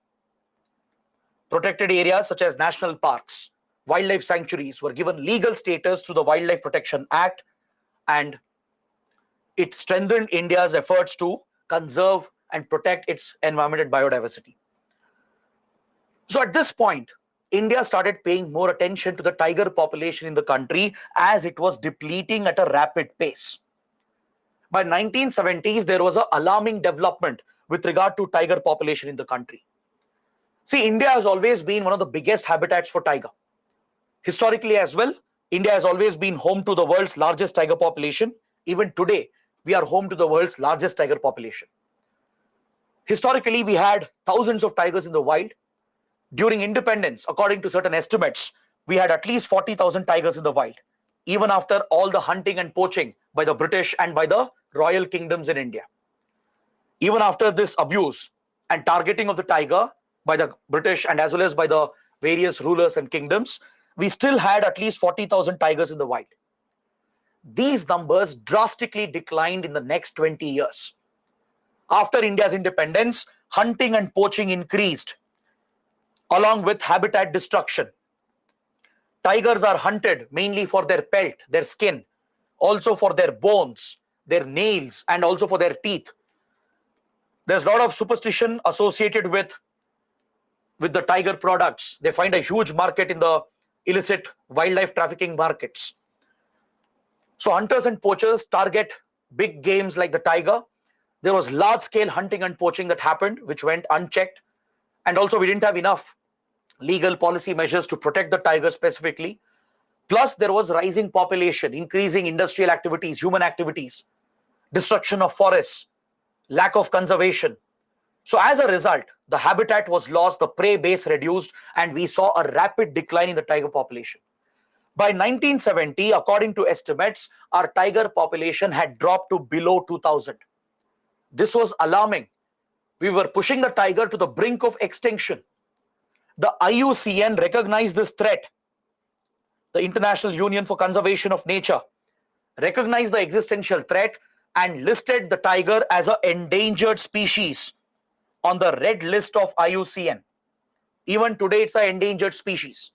Protected areas such as national parks, wildlife sanctuaries were given legal status through the Wildlife Protection Act, and it strengthened India's efforts to conserve and protect its environment and biodiversity. So at this point, India started paying more attention to the tiger population in the country as it was depleting at a rapid pace. By 1970s, there was an alarming development with regard to tiger population in the country. See, India has always been one of the biggest habitats for tiger. Historically as well, India has always been home to the world's largest tiger population. Even today, we are home to the world's largest tiger population. Historically, we had thousands of tigers in the wild. During independence, according to certain estimates, we had at least 40,000 tigers in the wild, even after all the hunting and poaching by the British and by the royal kingdoms in India. Even after this abuse and targeting of the tiger by the British and as well as by the various rulers and kingdoms, we still had at least 40,000 tigers in the wild. These numbers drastically declined in the next 20 years. After India's independence, hunting and poaching increased, along with habitat destruction. Tigers are hunted mainly for their pelt, their skin, also for their bones, their nails, and also for their teeth. There's a lot of superstition associated with the tiger products. They find a huge market in the illicit wildlife trafficking markets. So hunters and poachers target big games like the tiger. There was large-scale hunting and poaching that happened, which went unchecked. And also we didn't have enough legal policy measures to protect the tiger specifically. Plus there was rising population, increasing industrial activities, human activities, destruction of forests, lack of conservation. So as a result, the habitat was lost, the prey base reduced, and we saw a rapid decline in the tiger population. By 1970, according to estimates, our tiger population had dropped to below 2,000. This was alarming. We were pushing the tiger to the brink of extinction. The IUCN recognized this threat. The International Union for Conservation of Nature recognized the existential threat and listed the tiger as an endangered species on the red list of IUCN. Even today, it's an endangered species.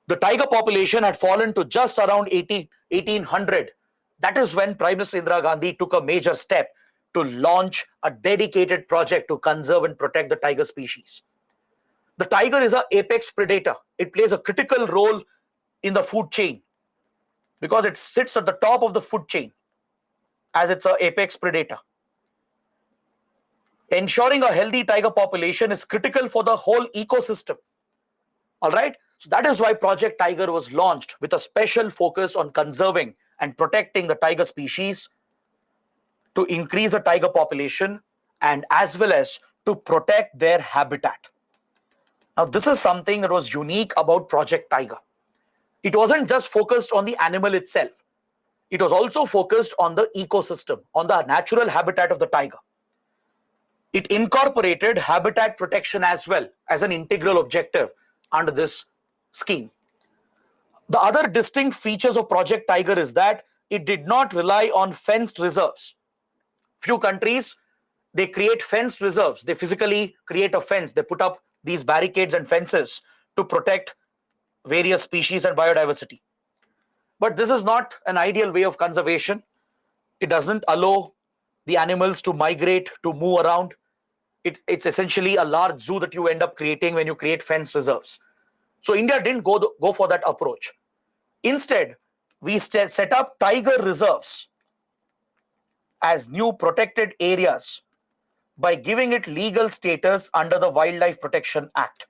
The tiger population had fallen to just around 1,800. That is when Prime Minister Indira Gandhi took a major step to launch a dedicated project to conserve and protect the tiger species. The tiger is an apex predator. It plays a critical role in the food chain because it sits at the top of the food chain as it's an apex predator. Ensuring a healthy tiger population is critical for the whole ecosystem. All right. So that is why Project Tiger was launched with a special focus on conserving and protecting the tiger species, to increase the tiger population, and as well as to protect their habitat. Now, this is something that was unique about Project Tiger. It wasn't just focused on the animal itself. It was also focused on the ecosystem, on the natural habitat of the tiger. It incorporated habitat protection as well as an integral objective under this scheme. The other distinct features of Project Tiger is that it did not rely on fenced reserves. Few countries, they create fenced reserves. They physically create a fence. They put up these barricades and fences to protect various species and biodiversity. But this is not an ideal way of conservation. It doesn't allow the animals to migrate, to move around. It's essentially a large zoo that you end up creating when you create fenced reserves. So India didn't go for that approach. Instead, we set up tiger reserves as new protected areas by giving it legal status under the Wildlife Protection Act.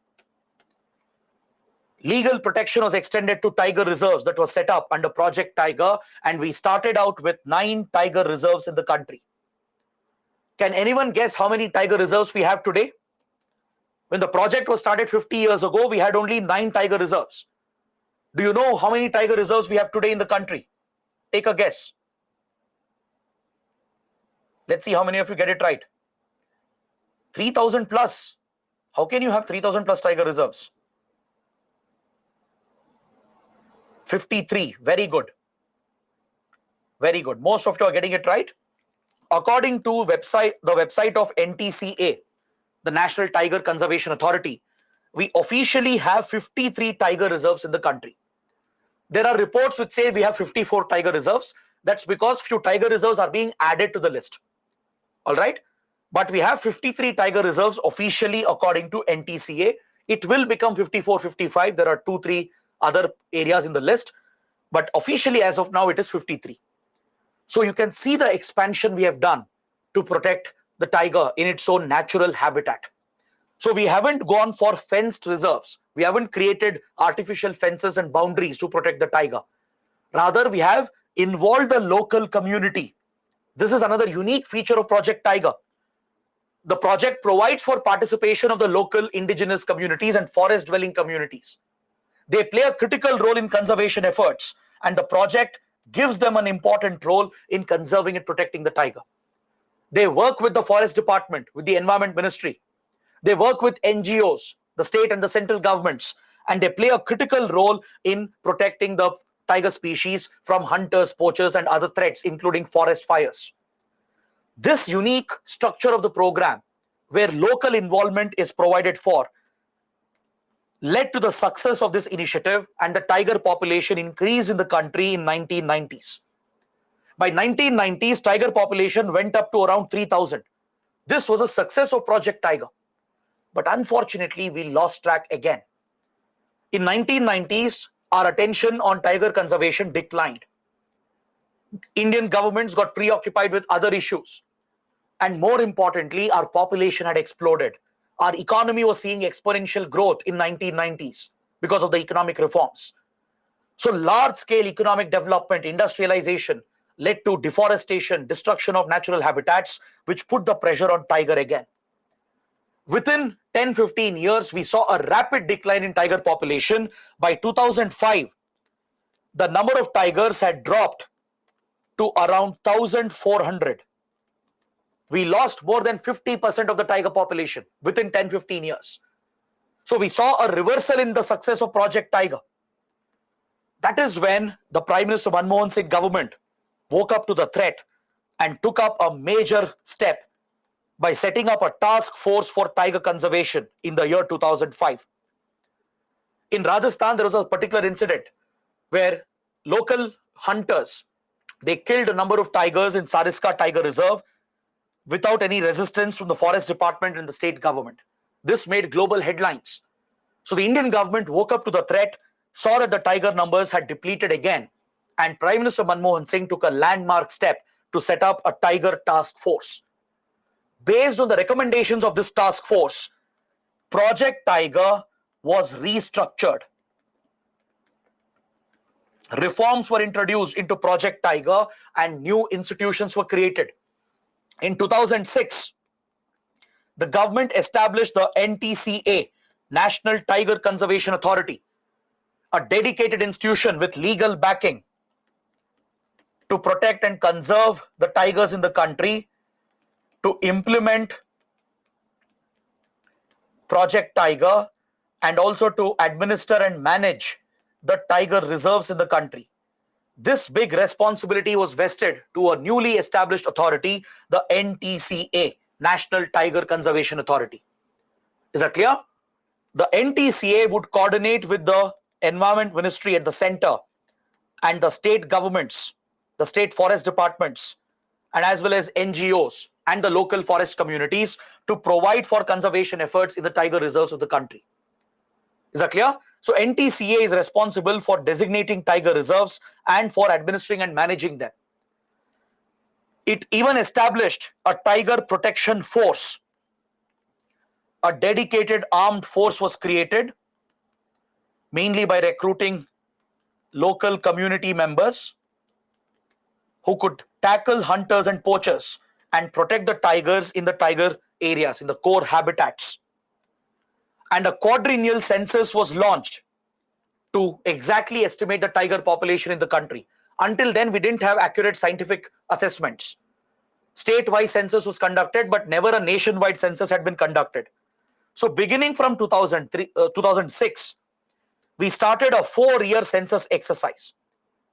Legal protection was extended to tiger reserves that was set up under Project Tiger, and we started out with 9 tiger reserves in the country. Can anyone guess how many tiger reserves we have today? When the project was started 50 years ago, we had only 9 tiger reserves. Do you know how many tiger reserves we have today in the country? Take a guess. Let's see how many of you get it right. 3,000 plus. How can you have 3,000 plus tiger reserves? 53. Very good. Very good. Most of you are getting it right. According to the website of NTCA, the National Tiger Conservation Authority, we officially have 53 tiger reserves in the country. There are reports which say we have 54 tiger reserves. That's because few tiger reserves are being added to the list. All right. But we have 53 tiger reserves officially according to NTCA. It will become 54, 55. There are 2-3 other areas in the list. But officially as of now, it is 53. So you can see the expansion we have done to protect the tiger in its own natural habitat. So we haven't gone for fenced reserves. We haven't created artificial fences and boundaries to protect the tiger. Rather, we have involved the local community. This is another unique feature of Project Tiger. The project provides for participation of the local indigenous communities and forest dwelling communities. They play a critical role in conservation efforts, and the project gives them an important role in conserving and protecting the tiger. They work with the forest department, with the environment ministry. They work with NGOs, the state and the central governments, and they play a critical role in protecting the tiger species from hunters, poachers, and other threats, including forest fires. This unique structure of the program, where local involvement is provided for, led to the success of this initiative, and the tiger population increased in the country in 1990s. By 1990s, tiger population went up to around 3,000. This was a success of Project Tiger. But unfortunately, we lost track again. In 1990s, our attention on tiger conservation declined. Indian governments got preoccupied with other issues. And more importantly, our population had exploded. Our economy was seeing exponential growth in 1990s because of the economic reforms. So large-scale economic development, industrialization led to deforestation, destruction of natural habitats, which put the pressure on tiger again. Within 10-15 years, we saw a rapid decline in tiger population. By 2005, the number of tigers had dropped to around 1,400. We lost more than 50% of the tiger population within 10-15 years. So we saw a reversal in the success of Project Tiger. That is when the Prime Minister Manmohan Singh government woke up to the threat and took up a major step by setting up a task force for tiger conservation in the year 2005. In Rajasthan, there was a particular incident where local hunters, they killed a number of tigers in Sariska Tiger Reserve without any resistance from the forest department and the state government. This made global headlines. So the Indian government woke up to the threat, saw that the tiger numbers had depleted again, and Prime Minister Manmohan Singh took a landmark step to set up a tiger task force. Based on the recommendations of this task force, Project Tiger was restructured. Reforms were introduced into Project Tiger and new institutions were created. In 2006, the government established the NTCA, National Tiger Conservation Authority, a dedicated institution with legal backing to protect and conserve the tigers in the country, to implement Project Tiger, and also to administer and manage the tiger reserves in the country. This big responsibility was vested to a newly established authority, the NTCA, National Tiger Conservation Authority. Is that clear? The NTCA would coordinate with the Environment Ministry at the center and the state governments, the state forest departments, and as well as NGOs and the local forest communities to provide for conservation efforts in the tiger reserves of the country. Is that clear? So NTCA is responsible for designating tiger reserves and for administering and managing them. It even established a tiger protection force. A dedicated armed force was created, mainly by recruiting local community members who could tackle hunters and poachers and protect the tigers in the tiger areas, in the core habitats. And a quadrennial census was launched to exactly estimate the tiger population in the country. Until then, we didn't have accurate scientific assessments. State-wise census was conducted, but never a nationwide census had been conducted. So beginning from 2006, we started a 4-year census exercise.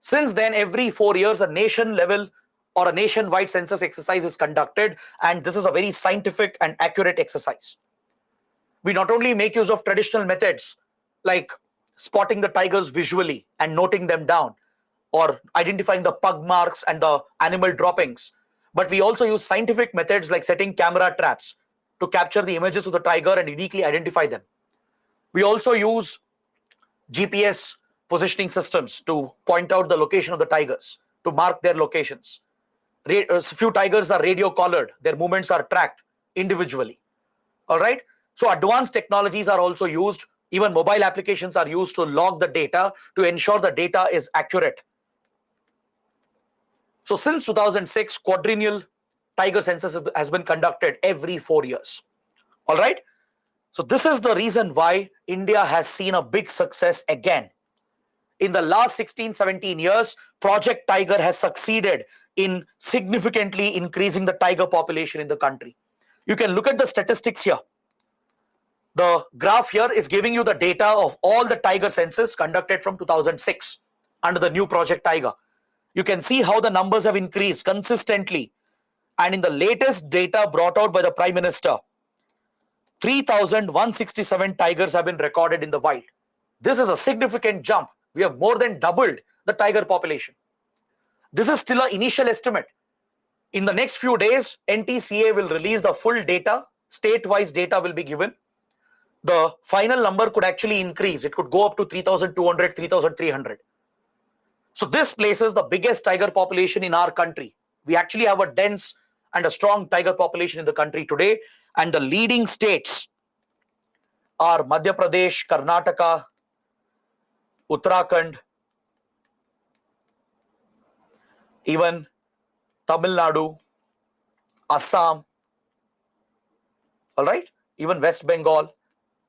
Since then, every 4 years, a nation level or a nationwide census exercise is conducted, and this is a very scientific and accurate exercise. We not only make use of traditional methods like spotting the tigers visually and noting them down, or identifying the pug marks and the animal droppings, but we also use scientific methods like setting camera traps to capture the images of the tiger and uniquely identify them. We also use GPS positioning systems to point out the location of the tigers, to mark their locations. A few tigers are radio collared, their movements are tracked individually. All right. So advanced technologies are also used. Even mobile applications are used to log the data to ensure the data is accurate. So since 2006, quadrennial tiger census has been conducted every 4 years. All right. So this is the reason why India has seen a big success again. In the last 16-17 years, Project Tiger has succeeded in significantly increasing the tiger population in the country. You can look at the statistics here. The graph here is giving you the data of all the tiger census conducted from 2006 under the new Project Tiger. You can see how the numbers have increased consistently. And in the latest data brought out by the Prime Minister, 3,167 tigers have been recorded in the wild. This is a significant jump. We have more than doubled the tiger population. This is still an initial estimate. In the next few days, NTCA will release the full data. State-wise data will be given. The final number could actually increase. It could go up to 3,200, 3,300. So this places the biggest tiger population in our country. We actually have a dense and a strong tiger population in the country today. And the leading states are Madhya Pradesh, Karnataka, Uttarakhand, even Tamil Nadu, Assam, all right, even West Bengal.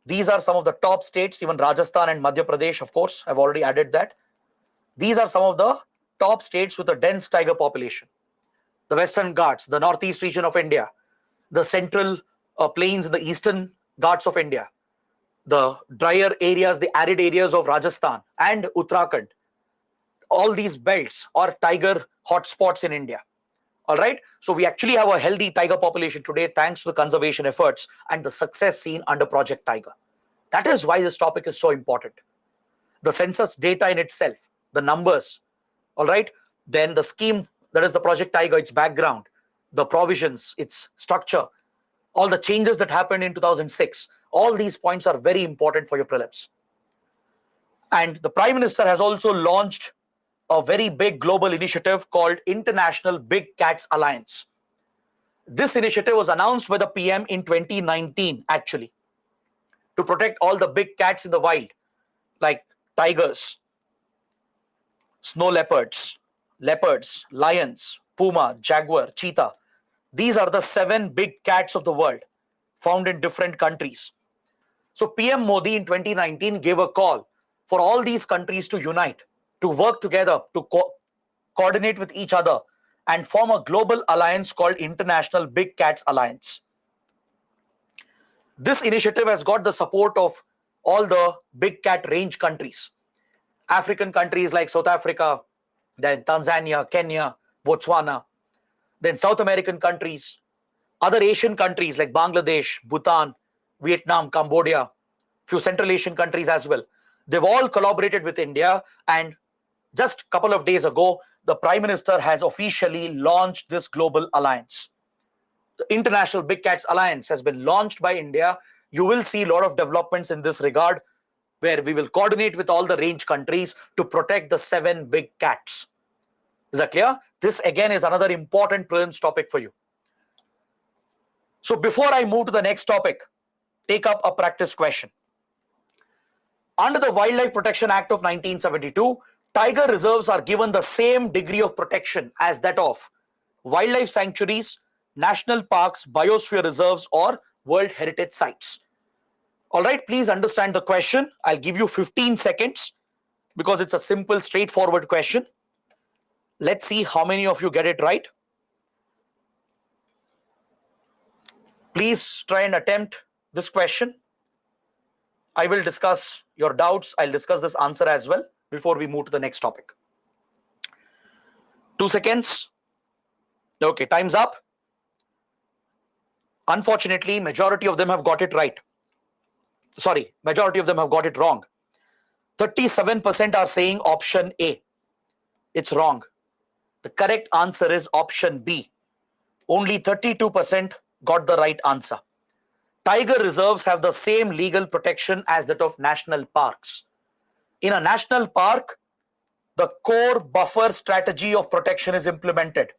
These are some of the top states, even Rajasthan and Madhya Pradesh, of course, I've already added that. These are some of the top states with a dense tiger population. The Western Ghats, the Northeast region of India, the central plains in the Eastern Ghats of India, the drier areas, the arid areas of Rajasthan and Uttarakhand. All these belts are tiger hotspots in India. All right. So we actually have a healthy tiger population today thanks to the conservation efforts and the success seen under Project Tiger. That is why this topic is so important. The census data in itself, the numbers, all right, then the scheme, that is the Project Tiger, its background, the provisions, its structure, all the changes that happened in 2006, all these points are very important for your prelims. And the Prime Minister has also launched a very big global initiative called International Big Cats Alliance. This initiative was announced by the PM in 2019, actually, to protect all the big cats in the wild, like tigers, snow leopards, lions, puma, jaguar, cheetah. These are the 7 big cats of the world found in different countries. So PM Modi in 2019 gave a call for all these countries to unite, to work together, to coordinate with each other and form a global alliance called International Big Cats Alliance. This initiative has got the support of all the big cat range countries. African countries like South Africa, then Tanzania, Kenya, Botswana, then South American countries, other Asian countries like Bangladesh, Bhutan, Vietnam, Cambodia, few Central Asian countries as well. They've all collaborated with India, and just a couple of days ago, the Prime Minister has officially launched this global alliance. The International Big Cats Alliance has been launched by India. You will see a lot of developments in this regard, where we will coordinate with all the range countries to protect the 7 big cats. Is that clear? This again is another important prelims topic for you. So before I move to the next topic, take up a practice question. Under the Wildlife Protection Act of 1972, tiger reserves are given the same degree of protection as that of wildlife sanctuaries, national parks, biosphere reserves, or World Heritage Sites. All right, please understand the question. I'll give you 15 seconds because it's a simple, straightforward question. Let's see how many of you get it right. Please try and attempt this question. I will discuss your doubts. I'll discuss this answer as well before we move to the next topic. 2 seconds. Okay, time's up. Unfortunately, majority of them have got it right. Sorry, majority of them have got it wrong. 37% are saying option A. It's wrong. The correct answer is option B. Only 32% got the right answer. Tiger reserves have the same legal protection as that of national parks. In a national park, the core buffer strategy of protection is implemented,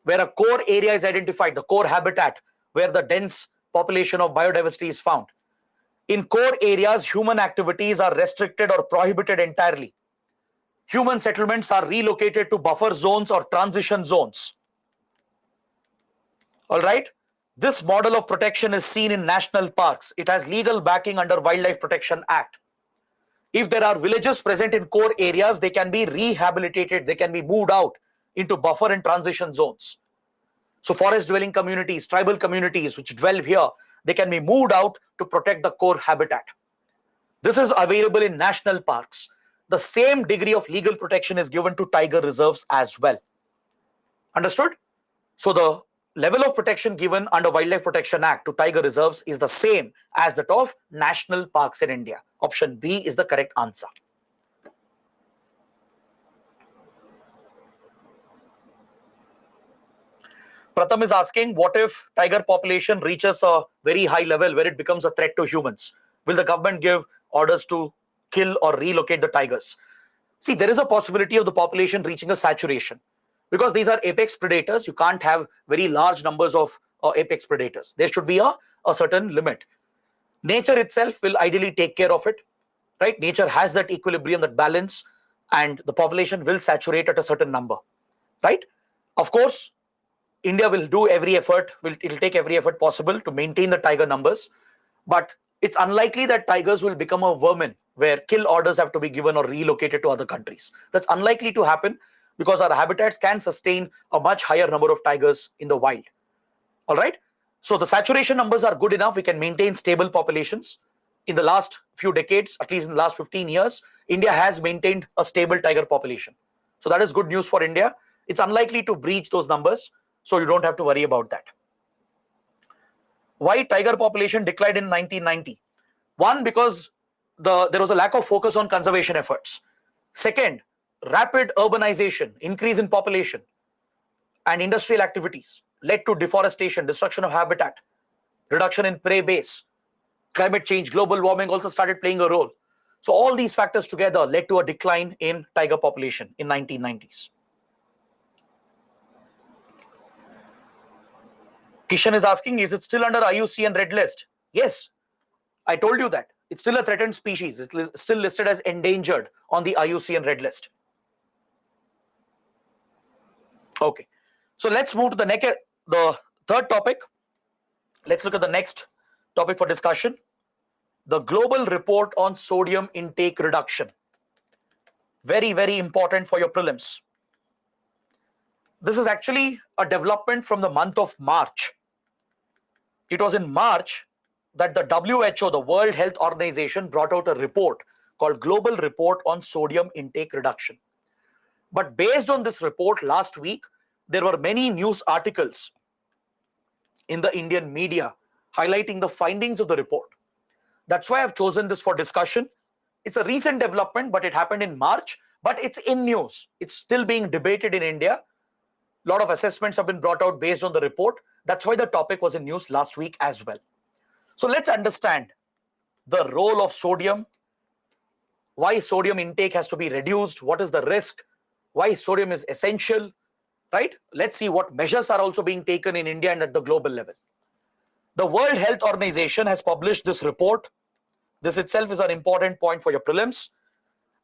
where a core area is identified, the core habitat, where the dense population of biodiversity is found. In core areas, human activities are restricted or prohibited entirely. Human settlements are relocated to buffer zones or transition zones. All right? This model of protection is seen in national parks. It has legal backing under Wildlife Protection Act. If there are villages present in core areas, they can be rehabilitated, they can be moved out into buffer and transition zones. So forest dwelling communities, tribal communities which dwell here, they can be moved out to protect the core habitat. This is available in national parks. The same degree of legal protection is given to tiger reserves as well. Understood? So the level of protection given under Wildlife Protection Act to tiger reserves is the same as that of national parks in India. Option B is the correct answer. Pratham is asking, what if tiger population reaches a very high level where it becomes a threat to humans? Will the government give orders to kill or relocate the tigers? See, there is a possibility of the population reaching a saturation. Because these are apex predators, you can't have very large numbers of apex predators. There should be a certain limit. Nature itself will ideally take care of it, right? Nature has that equilibrium, that balance, and the population will saturate at a certain number, right? Of course, India will do every effort, it'll take every effort possible to maintain the tiger numbers, but it's unlikely that tigers will become a vermin where kill orders have to be given or relocated to other countries. That's unlikely to happen because our habitats can sustain a much higher number of tigers in the wild. All right. So the saturation numbers are good enough. We can maintain stable populations. In the last few decades, at least in the last 15 years, India has maintained a stable tiger population. So that is good news for India. It's unlikely to breach those numbers, so you don't have to worry about that. Why tiger population declined in 1990? One, because there was a lack of focus on conservation efforts. Second, rapid urbanization, increase in population, and industrial activities led to deforestation, destruction of habitat, reduction in prey base. Climate change, global warming also started playing a role. So all these factors together led to a decline in tiger population in 1990s. Kishan is asking, is it still under IUCN red list? Yes, I told you that. It's still a threatened species. It's still listed as endangered on the IUCN red list. Okay, so let's move to the third topic. Let's look at the next topic for discussion. The global report on sodium intake reduction. Very, very important for your prelims. This is actually a development from the month of March. It was in March that the WHO, the World Health Organization, brought out a report called Global Report on Sodium Intake Reduction. But based on this report last week, there were many news articles in the Indian media highlighting the findings of the report. That's why I've chosen this for discussion. It's a recent development, but it happened in March, but it's in news. It's still being debated in India. A lot of assessments have been brought out based on the report. That's why the topic was in news last week as well. So let's understand the role of sodium, why sodium intake has to be reduced, what is the risk, why sodium is essential, right? Let's see what measures are also being taken in India and at the global level. The World Health Organization has published this report. This itself is an important point for your prelims.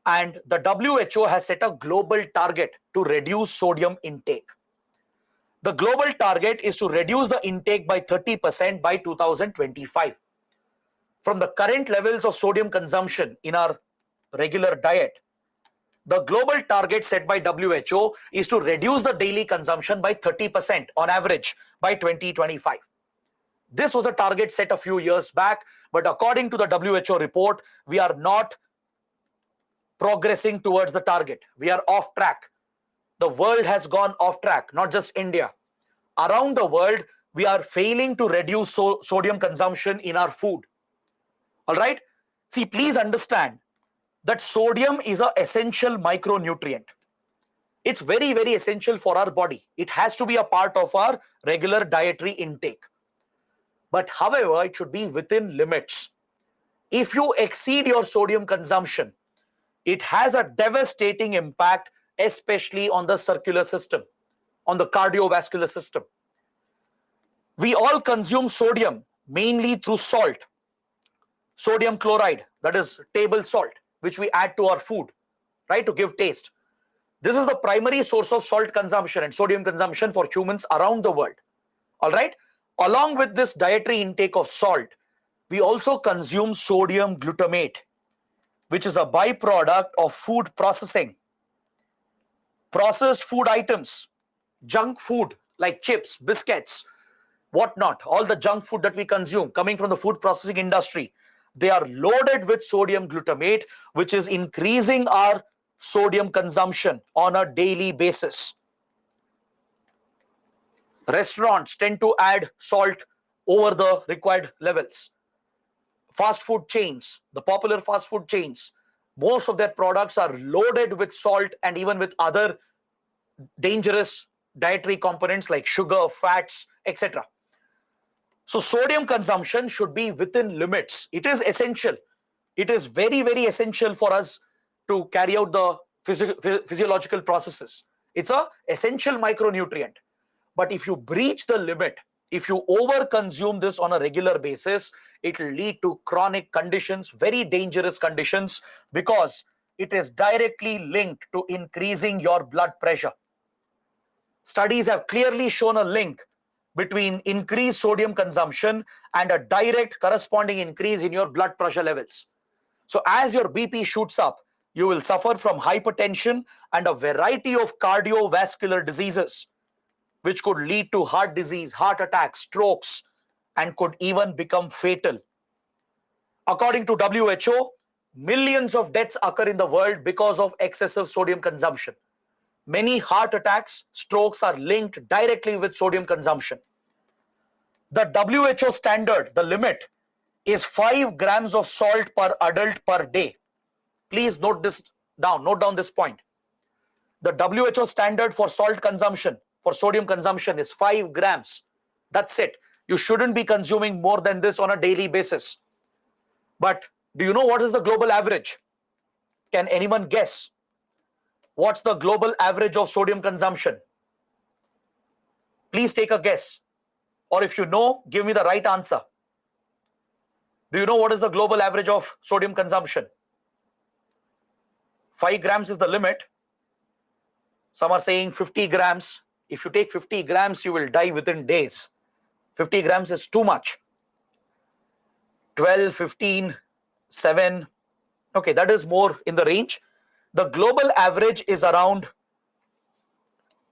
And the WHO has set a global target to reduce sodium intake. The global target is to reduce the intake by 30% by 2025. From the current levels of sodium consumption in our regular diet, the global target set by WHO is to reduce the daily consumption by 30% on average by 2025. This was a target set a few years back, but according to the WHO report, we are not progressing towards the target. We are off track. The world has gone off track, not just India. Around the world, we are failing to reduce sodium consumption in our food. All right? See, please understand that sodium is an essential micronutrient. It's very, very essential for our body. It has to be a part of our regular dietary intake. But however, it should be within limits. If you exceed your sodium consumption, it has a devastating impact, especially on the circular system, on the cardiovascular system. We all consume sodium mainly through salt, sodium chloride, that is table salt, which we add to our food, right, to give taste. This is the primary source of salt consumption and sodium consumption for humans around the world. All right. Along with this dietary intake of salt, we also consume sodium glutamate, which is a byproduct of food processing. Processed food items, junk food like chips, biscuits, whatnot, all the junk food that we consume coming from the food processing industry, they are loaded with sodium glutamate, which is increasing our sodium consumption on a daily basis. Restaurants tend to add salt over the required levels. Fast food chains, the popular fast food chains, most of their products are loaded with salt and even with other dangerous dietary components like sugar, fats, etc. So sodium consumption should be within limits. It is essential. It is very, very essential for us to carry out the physiological processes. It's an essential micronutrient. But if you breach the limit, if you overconsume this on a regular basis, it will lead to chronic conditions, very dangerous conditions, because it is directly linked to increasing your blood pressure. Studies have clearly shown a link between increased sodium consumption and a direct corresponding increase in your blood pressure levels. So as your BP shoots up, you will suffer from hypertension and a variety of cardiovascular diseases, which could lead to heart disease, heart attacks, strokes, and could even become fatal. According to WHO, millions of deaths occur in the world because of excessive sodium consumption. Many heart attacks, strokes are linked directly with sodium consumption. The WHO standard, the limit, is 5 grams of salt per adult per day. Please note this down, note down this point. The WHO standard for salt consumption, for sodium consumption, is 5 grams. That's it. You shouldn't be consuming more than this on a daily basis. But do you know what is the global average? Can anyone guess? What's the global average of sodium consumption? Please take a guess. Or if you know, give me the right answer. Do you know what is the global average of sodium consumption? 5 grams is the limit. Some are saying 50 grams. If you take 50 grams, you will die within days. 50 grams is too much. 12, 15, 7. Okay, that is more in the range. The global average is around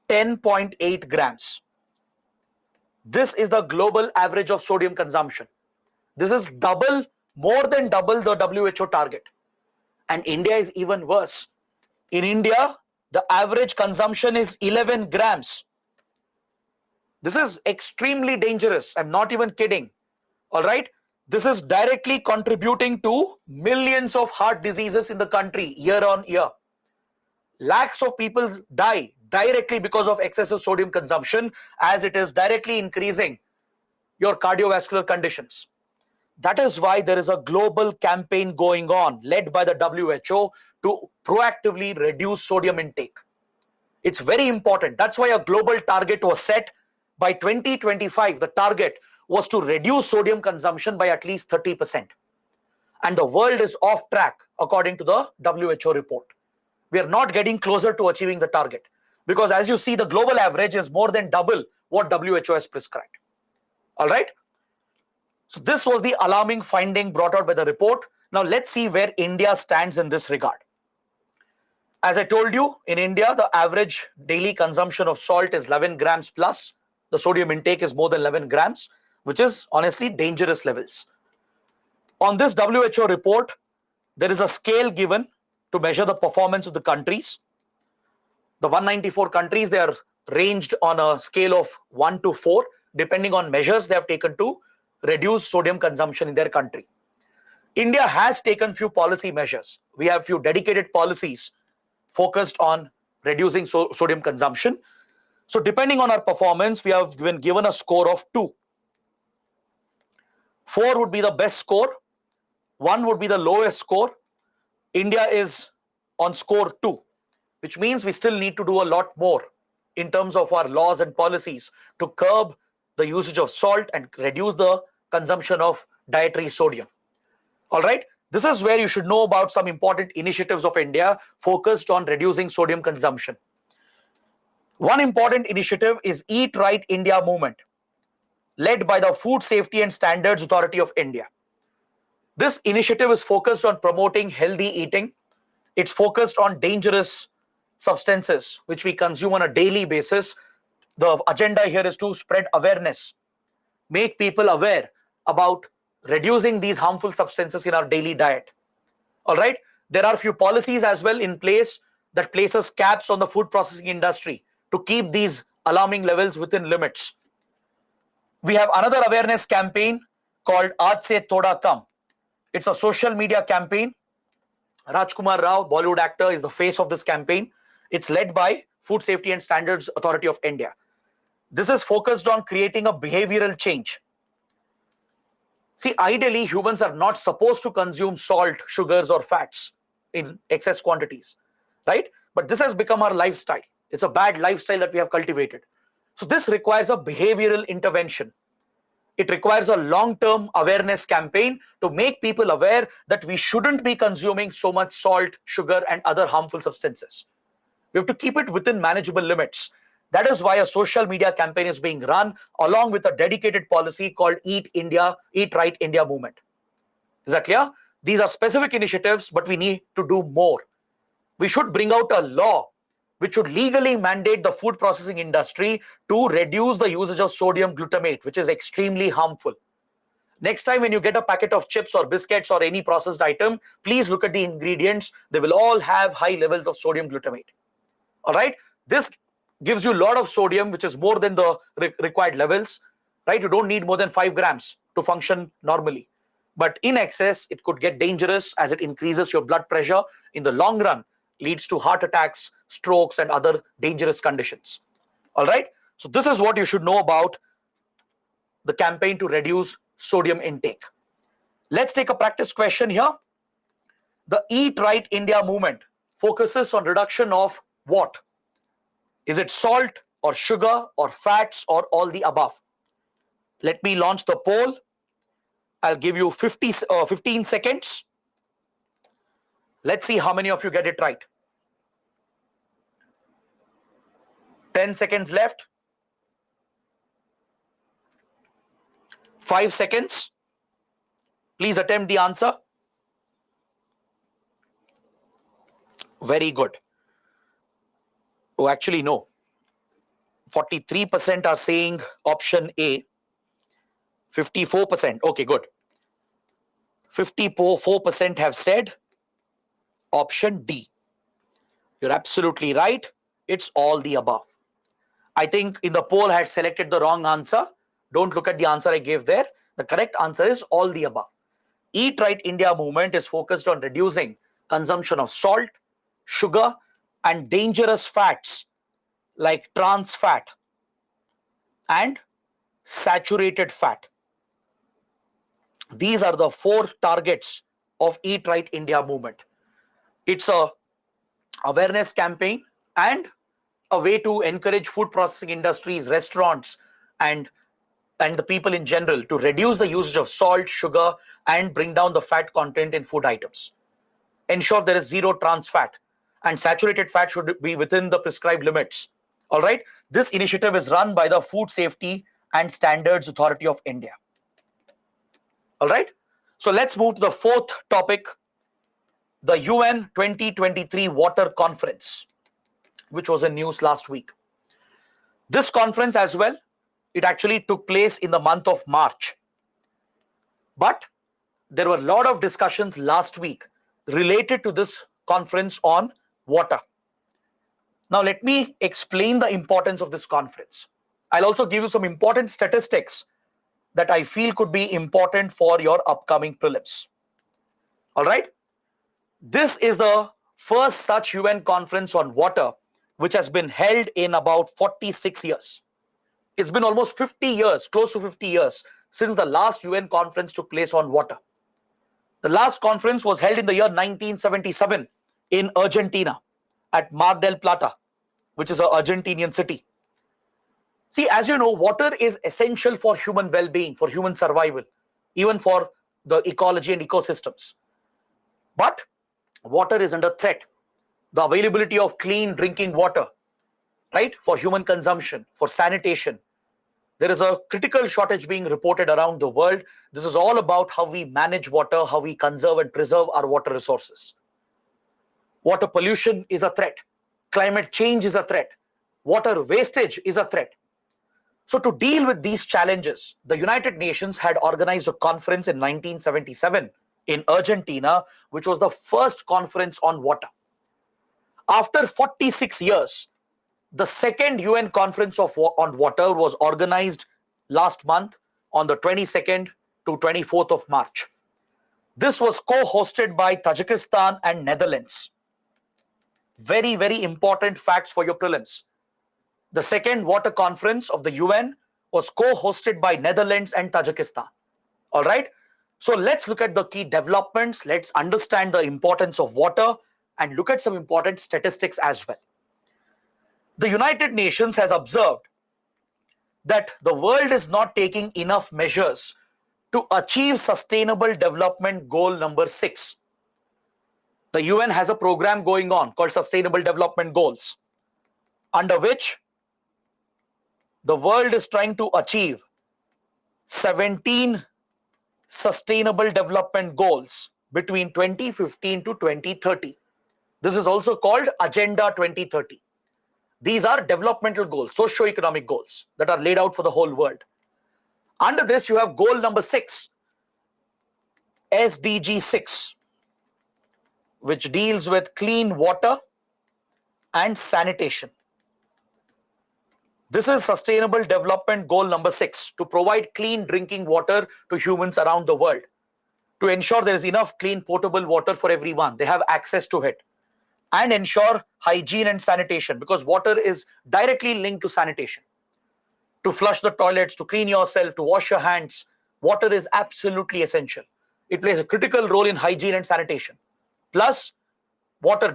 10.8 grams. This is the global average of sodium consumption. This is double, more than double the WHO target. And India is even worse. In India, the average consumption is 11 grams. This is extremely dangerous. I'm not even kidding. All right. This is directly contributing to millions of heart diseases in the country year on year. Lakhs of people die directly because of excessive sodium consumption, as it is directly increasing your cardiovascular conditions. That is why there is a global campaign going on led by the WHO to proactively reduce sodium intake. It's very important. That's why a global target was set by 2025. The target was to reduce sodium consumption by at least 30%. And the world is off track according to the WHO report. We are not getting closer to achieving the target, because as you see, the global average is more than double what WHO has prescribed. All right. So this was the alarming finding brought out by the report. Now let's see where India stands in this regard. As I told you, in India, the average daily consumption of salt is 11 grams plus. The sodium intake is more than 11 grams, which is honestly dangerous levels. On this WHO report, there is a scale given to measure the performance of the countries. The 194 countries, they are ranged on a scale of 1 to 4, depending on measures they have taken to reduce sodium consumption in their country. India has taken few policy measures. We have few dedicated policies focused on reducing sodium consumption. So depending on our performance, we have been given a score of 2. 4 would be the best score. 1 would be the lowest score. India is on score 2, which means we still need to do a lot more in terms of our laws and policies to curb the usage of salt and reduce the consumption of dietary sodium. All right. This is where you should know about some important initiatives of India focused on reducing sodium consumption. One important initiative is Eat Right India movement, led by the Food Safety and Standards Authority of India. This initiative is focused on promoting healthy eating. It's focused on dangerous substances which we consume on a daily basis. The agenda here is to spread awareness, make people aware about reducing these harmful substances in our daily diet. All right. There are a few policies as well in place that places caps on the food processing industry to keep these alarming levels within limits. We have another awareness campaign called Aaj Se Thoda Kam. It's a social media campaign. Rajkumar Rao, Bollywood actor, is the face of this campaign. It's led by Food Safety and Standards Authority of India. This is focused on creating a behavioral change. See, ideally, humans are not supposed to consume salt, sugars, or fats in excess quantities, right? But this has become our lifestyle. It's a bad lifestyle that we have cultivated. So this requires a behavioral intervention. It requires a long-term awareness campaign to make people aware that we shouldn't be consuming so much salt, sugar, and other harmful substances. We have to keep it within manageable limits. That is why a social media campaign is being run along with a dedicated policy called Eat Right India movement. Is that clear? These are specific initiatives, but we need to do more. We should bring out a law which should legally mandate the food processing industry to reduce the usage of sodium glutamate, which is extremely harmful. Next time when you get a packet of chips or biscuits or any processed item, please look at the ingredients. They will all have high levels of sodium glutamate. All right. This gives you a lot of sodium, which is more than the required levels, right? You don't need more than 5 grams to function normally. But in excess, it could get dangerous as it increases your blood pressure. In the long run, leads to heart attacks, strokes, and other dangerous conditions. All right. So this is what you should know about the campaign to reduce sodium intake. Let's take a practice question here. The Eat Right India movement focuses on reduction of what? Is it salt or sugar or fats or all the above? Let me launch the poll. I'll give you 15 seconds. Let's see how many of you get it right. 10 seconds left. 5 seconds. Please attempt the answer. Very good. Oh, actually, no. 43% are saying option A. 54%. Okay, good. 54% have said option D. You're absolutely right. It's all the above. I think in the poll I had selected the wrong answer. Don't look at the answer I gave there. The correct answer is all the above. Eat Right India movement is focused on reducing consumption of salt, sugar, and dangerous fats like trans fat and saturated fat. These are the 4 targets of Eat Right India movement. It's a awareness campaign and a way to encourage food processing industries, restaurants, and the people in general to reduce the usage of salt, sugar, and bring down the fat content in food items. Ensure there is zero trans fat, and saturated fat should be within the prescribed limits. All right. This initiative is run by the Food Safety and Standards Authority of India. All right. So let's move to the 4th topic, the UN 2023 Water Conference, which was in news last week. This conference as well, it actually took place in the month of March. But there were a lot of discussions last week related to this conference on water. Now, let me explain the importance of this conference. I'll also give you some important statistics that I feel could be important for your upcoming prelims. All right. This is the first such UN conference on water which has been held in about 46 years. It's been almost 50 years, close to 50 years, since the last UN conference took place on water. The last conference was held in the year 1977 in Argentina at Mar del Plata, which is an Argentinian city. See, as you know, water is essential for human well-being, for human survival, even for the ecology and ecosystems. But water is under threat. The availability of clean drinking water, right, for human consumption, for sanitation. There is a critical shortage being reported around the world. This is all about how we manage water, how we conserve and preserve our water resources. Water pollution is a threat. Climate change is a threat. Water wastage is a threat. So to deal with these challenges, the United Nations had organized a conference in 1977 in Argentina, which was the first conference on water. After 46 years, the second UN conference on water was organized last month on the 22nd to 24th of March. This was co-hosted by Tajikistan and Netherlands. Very, very important facts for your prelims. The second water conference of the UN was co-hosted by Netherlands and Tajikistan. All right. So let's look at the key developments. Let's understand the importance of water and look at some important statistics as well. The United Nations has observed that the world is not taking enough measures to achieve Sustainable Development Goal number 6. The UN has a program going on called Sustainable Development Goals, under which the world is trying to achieve 17 Sustainable Development Goals between 2015 to 2030. This is also called Agenda 2030. These are developmental goals, socio-economic goals that are laid out for the whole world. Under this, you have goal number 6, SDG 6, which deals with clean water and sanitation. This is Sustainable Development Goal number 6, to provide clean drinking water to humans around the world, to ensure there is enough clean potable water for everyone, they have access to it, and ensure hygiene and sanitation, because water is directly linked to sanitation. To flush the toilets, to clean yourself, to wash your hands, water is absolutely essential. It plays a critical role in hygiene and sanitation. Plus,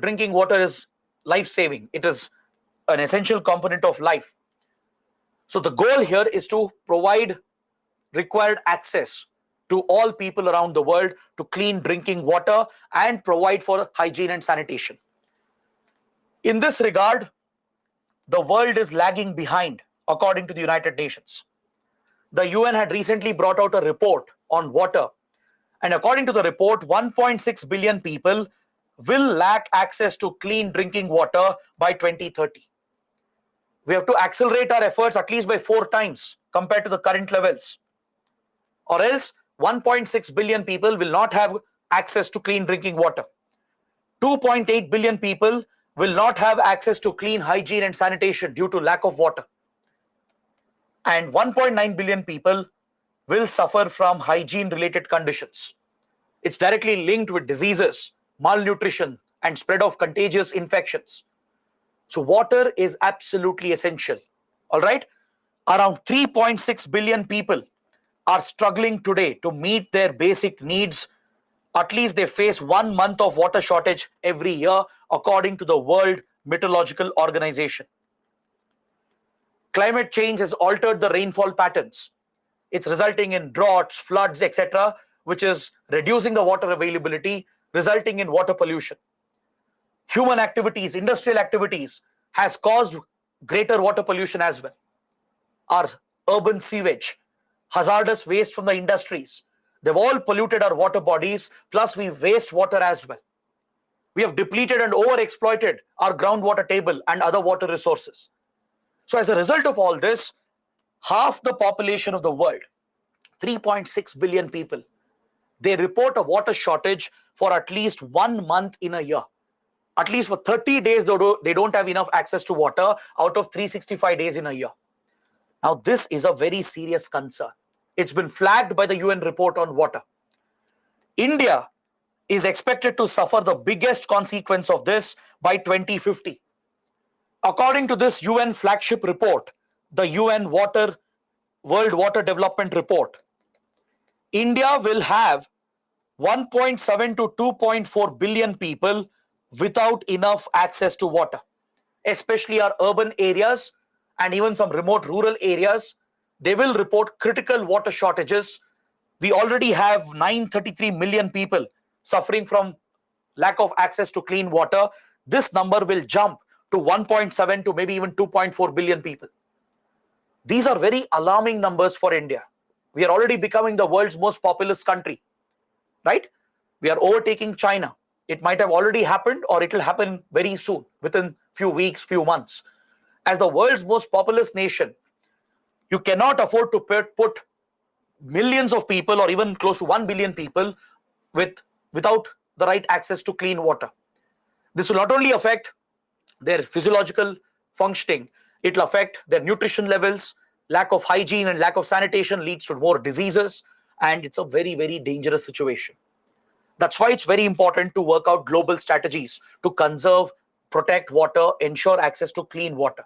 drinking water is life-saving. It is an essential component of life. So the goal here is to provide required access to all people around the world to clean drinking water and provide for hygiene and sanitation. In this regard, the world is lagging behind, according to the United Nations. The UN had recently brought out a report on water, and according to the report, 1.6 billion people will lack access to clean drinking water by 2030. We have to accelerate our efforts at least by 4 times compared to the current levels, or else 1.6 billion people will not have access to clean drinking water. 2.8 billion people will not have access to clean hygiene and sanitation due to lack of water. And 1.9 billion people will suffer from hygiene related conditions. It's directly linked with diseases, malnutrition, and spread of contagious infections. So water is absolutely essential. All right. Around 3.6 billion people are struggling today to meet their basic needs. At least they face 1 month of water shortage every year, according to the World Meteorological Organization. Climate change has altered the rainfall patterns. It's resulting in droughts, floods, etc., which is reducing the water availability, resulting in water pollution. Human activities, industrial activities has caused greater water pollution as well. Our urban sewage, hazardous waste from the industries, they've all polluted our water bodies, plus we waste water as well. We have depleted and overexploited our groundwater table and other water resources. So as a result of all this, half the population of the world, 3.6 billion people, they report a water shortage for at least 1 month in a year. At least for 30 days, they don't have enough access to water out of 365 days in a year. Now, this is a very serious concern. It's been flagged by the UN report on water. India is expected to suffer the biggest consequence of this by 2050. According to this UN flagship report, the UN World Water Development Report, India will have 1.7 to 2.4 billion people without enough access to water, especially our urban areas and even some remote rural areas. They will report critical water shortages. We already have 933 million people suffering from lack of access to clean water. This number will jump to 1.7 to maybe even 2.4 billion people. These are very alarming numbers for India. We are already becoming the world's most populous country, right? We are overtaking China. It might have already happened, or it will happen very soon, within few weeks, few months. As the world's most populous nation, you cannot afford to put millions of people or even close to 1 billion people without the right access to clean water. This will not only affect their physiological functioning, it will affect their nutrition levels. Lack of hygiene and lack of sanitation leads to more diseases, and it's a very, very dangerous situation. That's why it's very important to work out global strategies to conserve, protect water, ensure access to clean water.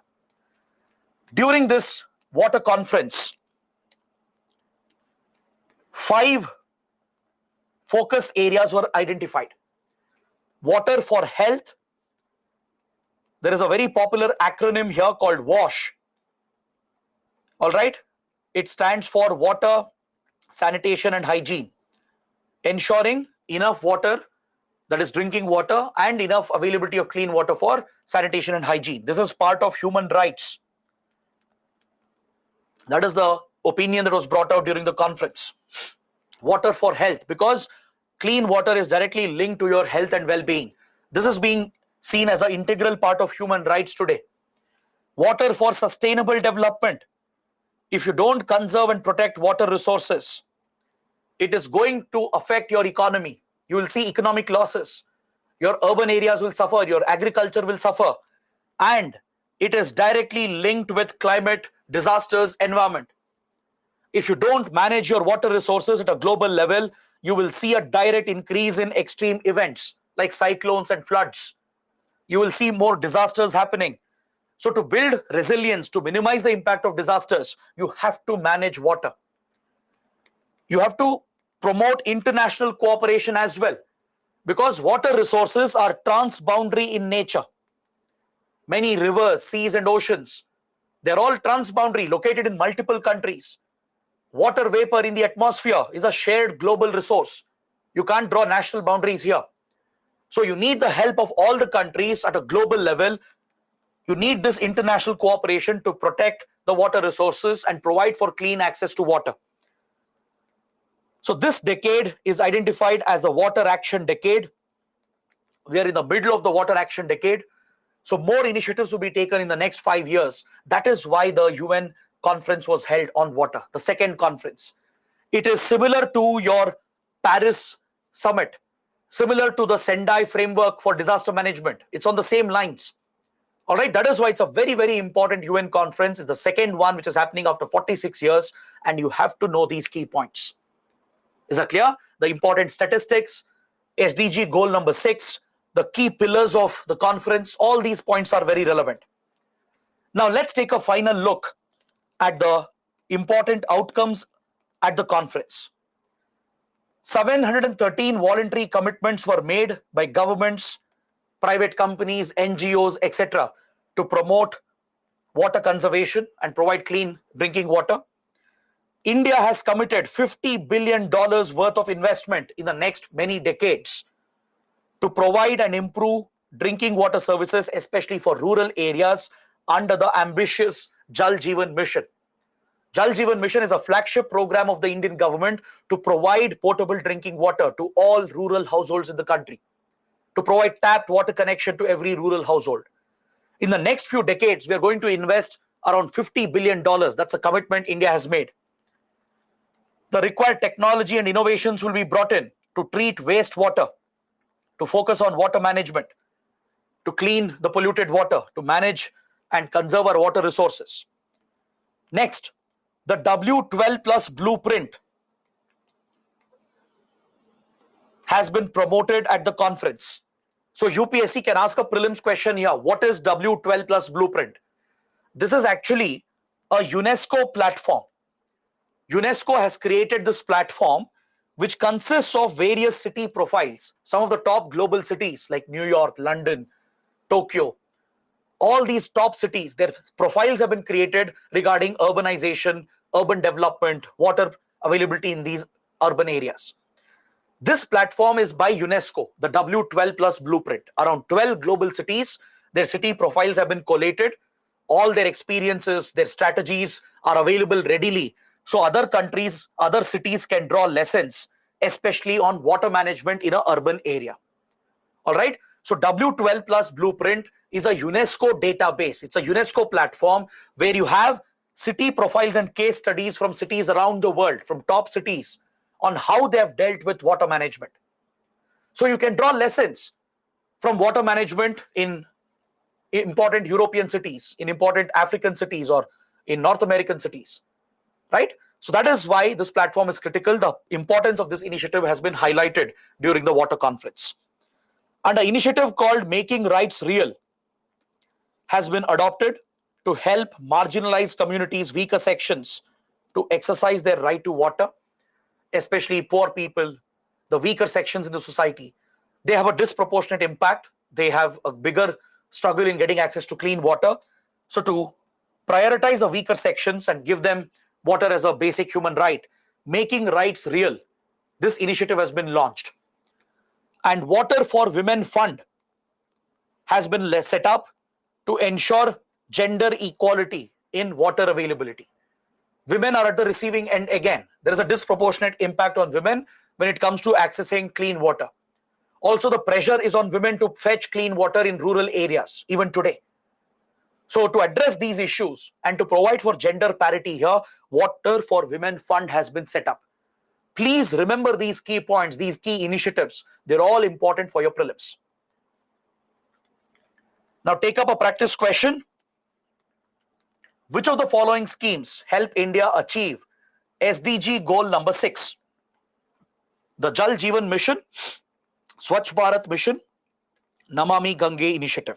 During this water conference, 5 focus areas were identified. Water for health. There is a very popular acronym here called WASH. All right. It stands for water, sanitation, and hygiene. Ensuring enough water, that is drinking water, and enough availability of clean water for sanitation and hygiene. This is part of human rights. That is the opinion that was brought out during the conference. Water for health, because clean water is directly linked to your health and well-being. This is being seen as an integral part of human rights today. Water for sustainable development. If you don't conserve and protect water resources, it is going to affect your economy. You will see economic losses. Your urban areas will suffer, your agriculture will suffer, and it is directly linked with climate disasters, environment. If you don't manage your water resources at a global level, you will see a direct increase in extreme events like cyclones and floods. You will see more disasters happening. So to build resilience, to minimize the impact of disasters, you have to manage water. You have to promote international cooperation as well, because water resources are transboundary in nature. Many rivers, seas, and oceans, they're all transboundary, located in multiple countries. Water vapor in the atmosphere is a shared global resource. You can't draw national boundaries here. So you need the help of all the countries at a global level. You need this international cooperation to protect the water resources and provide for clean access to water. So this decade is identified as the Water Action Decade. We are in the middle of the Water Action Decade. So more initiatives will be taken in the next 5 years. That is why the UN conference was held on water, the second conference. It is similar to your Paris summit, similar to the Sendai framework for disaster management. It's on the same lines. All right, that is why it's a very, very important UN conference. It's the second one which is happening after 46 years, and you have to know these key points. Is that clear? The important statistics, SDG goal number 6, the key pillars of the conference, all these points are very relevant. Now let's take a final look at the important outcomes at the conference. 713 voluntary commitments were made by governments, private companies, NGOs, etc. to promote water conservation and provide clean drinking water. India has committed $50 billion worth of investment in the next many decades to provide and improve drinking water services, especially for rural areas, under the ambitious Jal Jeevan Mission. Jal Jeevan Mission is a flagship program of the Indian government to provide potable drinking water to all rural households in the country, to provide tapped water connection to every rural household. In the next few decades, we are going to invest around $50 billion. That's a commitment India has made. The required technology and innovations will be brought in to treat wastewater, to focus on water management, to clean the polluted water, to manage and conserve our water resources. Next, the W12 plus blueprint has been promoted at the conference. So UPSC can ask a prelims question here. What is W12 plus blueprint? This is actually a UNESCO platform. UNESCO has created this platform which consists of various city profiles. Some of the top global cities like New York, London, Tokyo, all these top cities, their profiles have been created regarding urbanization, urban development, water availability in these urban areas. This platform is by UNESCO, the W12 plus blueprint. Around 12 global cities, their city profiles have been collated. All their experiences, their strategies are available readily. So other countries, other cities can draw lessons, especially on water management in an urban area. All right. So W12 plus blueprint is a UNESCO database. It's a UNESCO platform where you have city profiles and case studies from cities around the world, from top cities, on how they have dealt with water management. So you can draw lessons from water management in important European cities, in important African cities, or in North American cities, right? So that is why this platform is critical. The importance of this initiative has been highlighted during the water conference. And an initiative called Making Rights Real has been adopted to help marginalized communities, weaker sections, to exercise their right to water, especially poor people, the weaker sections in the society. They have a disproportionate impact. They have a bigger struggle in getting access to clean water. So to prioritize the weaker sections and give them water as a basic human right, Making Rights Real, this initiative has been launched. And Water for Women Fund has been set up to ensure gender equality in water availability. Women are at the receiving end again. There is a disproportionate impact on women when it comes to accessing clean water. Also, the pressure is on women to fetch clean water in rural areas, even today. So to address these issues and to provide for gender parity here, Water for Women Fund has been set up. Please remember these key points, these key initiatives. They're all important for your prelims. Now take up a practice question. Which of the following schemes help India achieve SDG goal number 6? The Jal Jeevan Mission, Swachh Bharat Mission, Namami Gange initiative.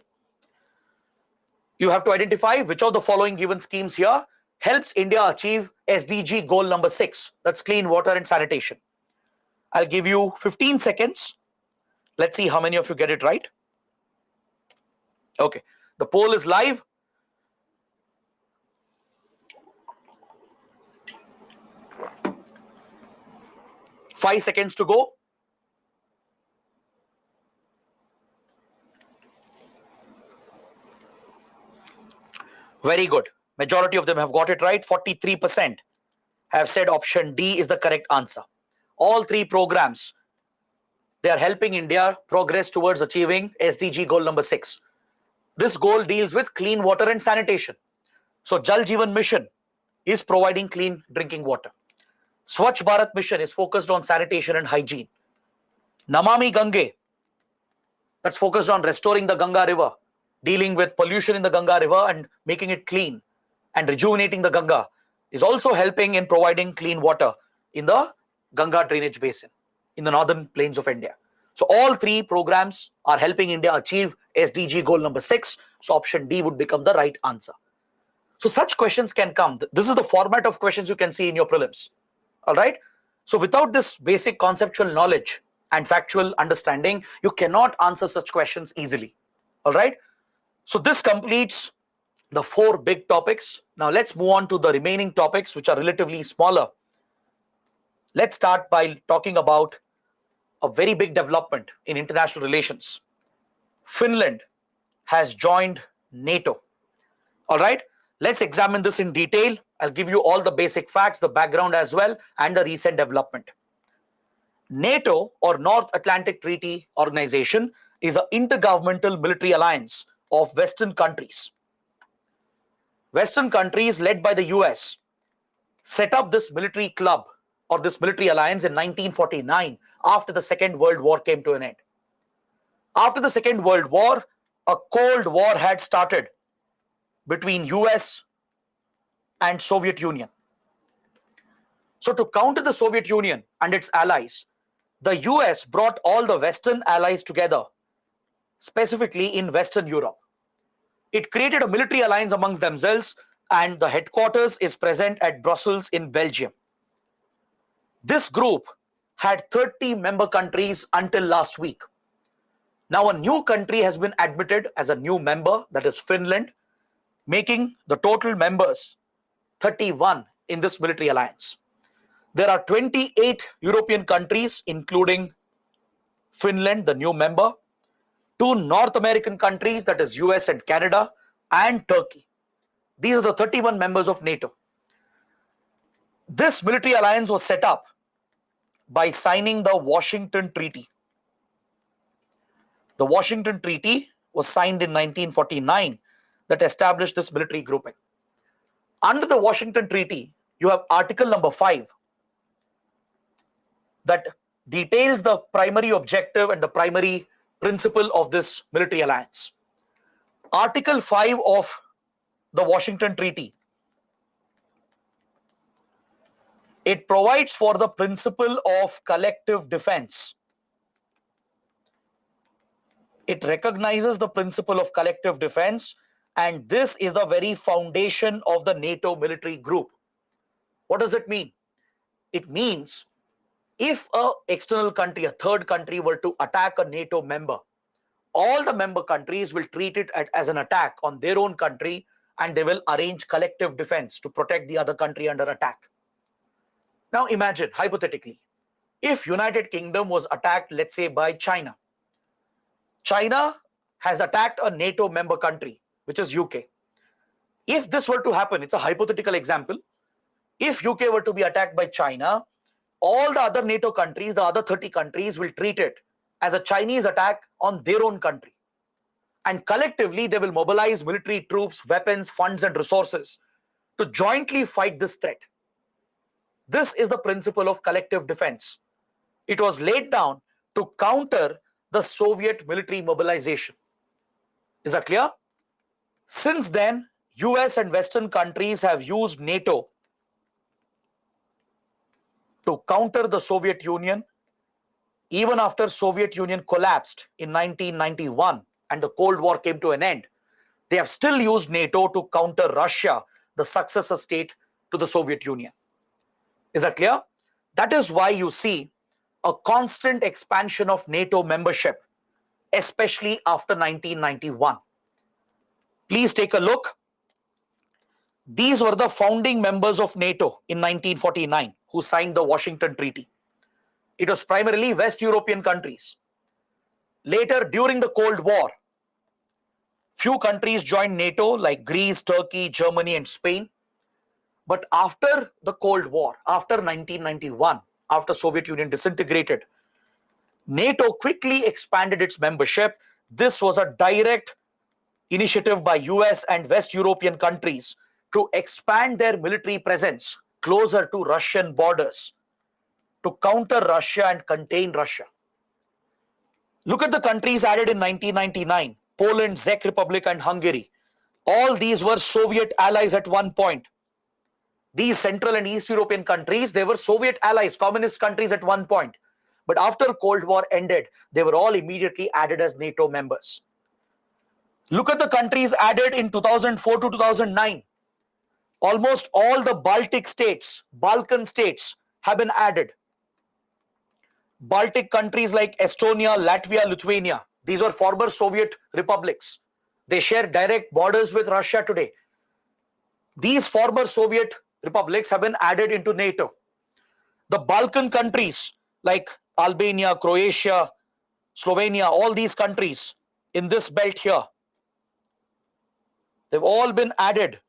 You have to identify which of the following given schemes here helps India achieve SDG goal number 6. That's clean water and sanitation. I'll give you 15 seconds. Let's see how many of you get it right. Okay, the poll is live. 5 seconds to go. Very good. Majority of them have got it right. 43% have said option D is the correct answer. All three programs, they are helping India progress towards achieving SDG goal number 6. This goal deals with clean water and sanitation. So Jal Jeevan Mission is providing clean drinking water. Swachh Bharat Mission is focused on sanitation and hygiene. Namami Gange, that's focused on restoring the Ganga river, dealing with pollution in the Ganga river and making it clean and rejuvenating the Ganga, is also helping in providing clean water in the Ganga drainage basin in the northern plains of India. So all three programs are helping India achieve SDG goal number 6. So option D would become the right answer. So such questions can come. This is the format of questions you can see in your prelims. All right. So without this basic conceptual knowledge and factual understanding, you cannot answer such questions easily. All right. So this completes the 4 big topics. Now let's move on to the remaining topics, which are relatively smaller. Let's start by talking about a very big development in international relations. Finland has joined NATO. All right. Let's examine this in detail. I'll give you all the basic facts, the background as well, and the recent development. NATO, or North Atlantic Treaty Organization, is an intergovernmental military alliance of Western countries. Western countries led by the US set up this military club or this military alliance in 1949 after the Second World War came to an end. After the Second World War, a Cold War had started between US and Soviet Union. So to counter the Soviet Union and its allies, the US brought all the Western allies together, specifically in Western Europe. It created a military alliance amongst themselves, and the headquarters is present at Brussels in Belgium. This group had 30 member countries until last week. Now a new country has been admitted as a new member, that is Finland, making the total members 31 in this military alliance. There are 28 European countries, including Finland, the new member, 2 North American countries, that is US and Canada, and Turkey. These are the 31 members of NATO. This military alliance was set up by signing the Washington Treaty. The Washington Treaty was signed in 1949 that established this military grouping. Under the Washington Treaty, you have Article number 5 that details the primary objective and the primary principle of this military alliance. Article 5 of the Washington Treaty, it provides for the principle of collective defense. It recognizes the principle of collective defense, and this is the very foundation of the NATO military group. What does it mean? It means if an external country, a third country, were to attack a NATO member, all the member countries will treat it as an attack on their own country, and they will arrange collective defense to protect the other country under attack. Now imagine, hypothetically, if United Kingdom was attacked, let's say, by China. China has attacked a NATO member country, which is UK. If this were to happen, it's a hypothetical example. If UK were to be attacked by China, all the other NATO countries, the other 30 countries, will treat it as a Chinese attack on their own country. And collectively, they will mobilize military troops, weapons, funds, and resources to jointly fight this threat. This is the principle of collective defense. It was laid down to counter the Soviet military mobilization. Is that clear? Since then, US and Western countries have used NATO to counter the Soviet Union. Even after Soviet Union collapsed in 1991 and the Cold War came to an end, they have still used NATO to counter Russia, the successor state to the Soviet Union. Is that clear? That is why you see a constant expansion of NATO membership, especially after 1991. Please take a look. These were the founding members of NATO in 1949 who signed the Washington Treaty. It was primarily West European countries. Later, during the Cold War, few countries joined NATO like Greece, Turkey, Germany, and Spain. But after the Cold War, after 1991, after Soviet Union disintegrated, NATO quickly expanded its membership. This was a direct initiative by US and West European countries to expand their military presence closer to Russian borders, to counter Russia and contain Russia. Look at the countries added in 1999: Poland, Czech Republic, and Hungary. All these were Soviet allies at one point. These Central and East European countries, they were Soviet allies, communist countries at one point. But after Cold War ended, they were all immediately added as NATO members. Look at the countries added in 2004 to 2009. Almost all the Baltic states, Balkan states have been added. Baltic countries like Estonia, Latvia, Lithuania, these were former Soviet republics. They share direct borders with Russia today. These former Soviet republics have been added into NATO. The Balkan countries like Albania, Croatia, Slovenia, all these countries in this belt here, they've all been added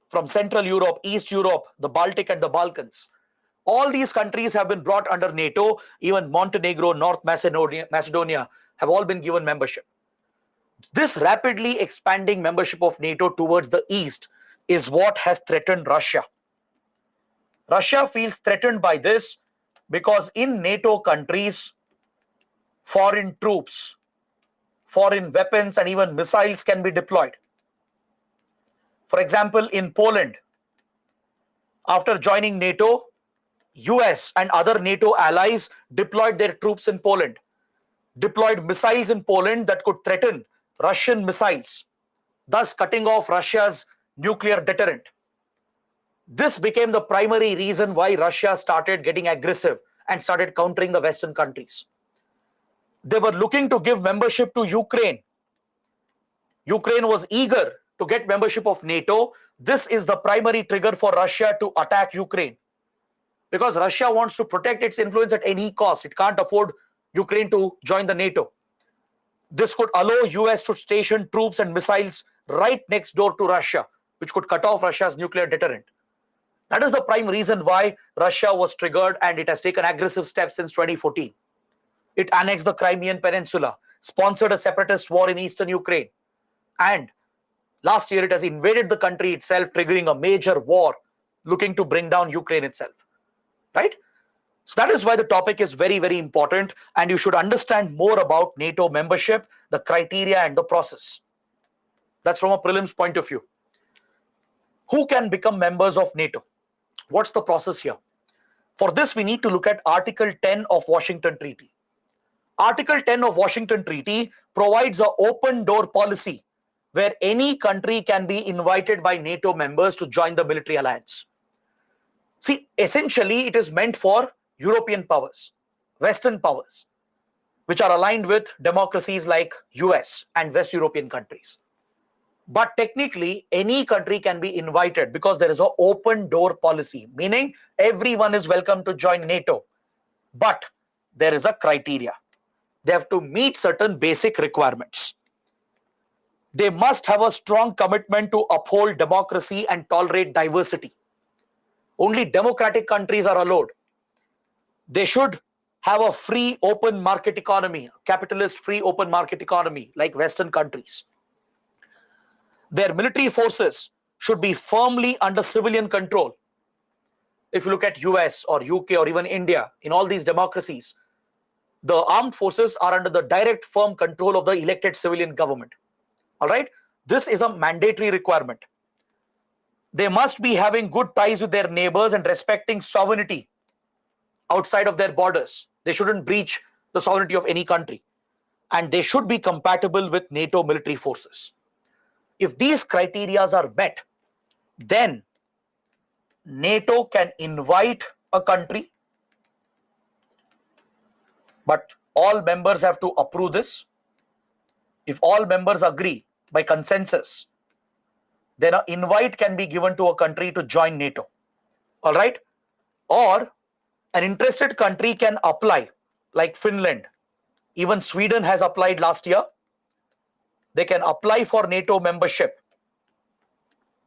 from Central Europe, East Europe, the Baltic and the Balkans. All these countries have been brought under NATO. Even Montenegro, North Macedonia have all been given membership. This rapidly expanding membership of NATO towards the east is what has threatened Russia. Russia feels threatened by this because in NATO countries, foreign troops, foreign weapons, and even missiles can be deployed. For example, in Poland, after joining NATO, US and other NATO allies deployed their troops in Poland, deployed missiles in Poland that could threaten Russian missiles, thus cutting off Russia's nuclear deterrent. This became the primary reason why Russia started getting aggressive and started countering the Western countries. They were looking to give membership to Ukraine. Ukraine was eager to get membership of NATO. This is the primary trigger for Russia to attack Ukraine, because Russia wants to protect its influence at any cost. It can't afford Ukraine to join the NATO. This could allow US to station troops and missiles right next door to Russia, which could cut off Russia's nuclear deterrent. That is the prime reason why Russia was triggered, and it has taken aggressive steps since 2014. It annexed the Crimean Peninsula, sponsored a separatist war in eastern Ukraine, and last year it has invaded the country itself, triggering a major war looking to bring down Ukraine itself. Right? So that is why the topic is very, very important, and you should understand more about NATO membership, the criteria and the process. That's from a prelims point of view. Who can become members of NATO? What's the process here? For this, we need to look at Article 10 of Washington Treaty. Article 10 of Washington Treaty provides an open door policy where any country can be invited by NATO members to join the military alliance. See, essentially, it is meant for European powers, Western powers, which are aligned with democracies like US and West European countries. But technically, any country can be invited because there is an open door policy, meaning everyone is welcome to join NATO. But there is a criteria. They have to meet certain basic requirements. They must have a strong commitment to uphold democracy and tolerate diversity. Only democratic countries are allowed. They should have a free open market economy, capitalist free open market economy like Western countries. Their military forces should be firmly under civilian control. If you look at US or UK or even India, in all these democracies, the armed forces are under the direct firm control of the elected civilian government. All right? This is a mandatory requirement. They must be having good ties with their neighbors and respecting sovereignty outside of their borders. They shouldn't breach the sovereignty of any country. And they should be compatible with NATO military forces. If these criteria are met, then NATO can invite a country, but all members have to approve this. If all members agree by consensus, then an invite can be given to a country to join NATO. All right? Or An interested country can apply, like Finland. Even Sweden has applied last year. They can apply for NATO membership.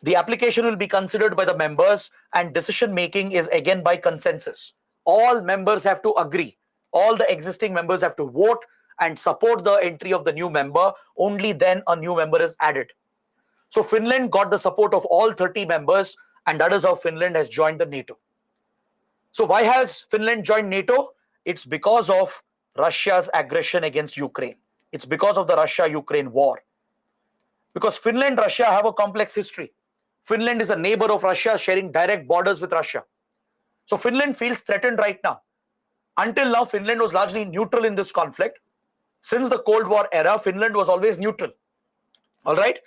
The application will be considered by the members, and decision making is again by consensus. All members have to agree. All the existing members have to vote and support the entry of the new member. Only then a new member is added. So Finland got the support of all 30 members, and that is how Finland has joined the NATO. So why has Finland joined NATO? It's because of Russia's aggression against Ukraine. It's because of the Russia-Ukraine war. Because Finland and Russia have a complex history. Finland is a neighbor of Russia, sharing direct borders with Russia. So Finland feels threatened right now. Until now, Finland was largely neutral in this conflict. Since the Cold War era, Finland was always neutral. All right?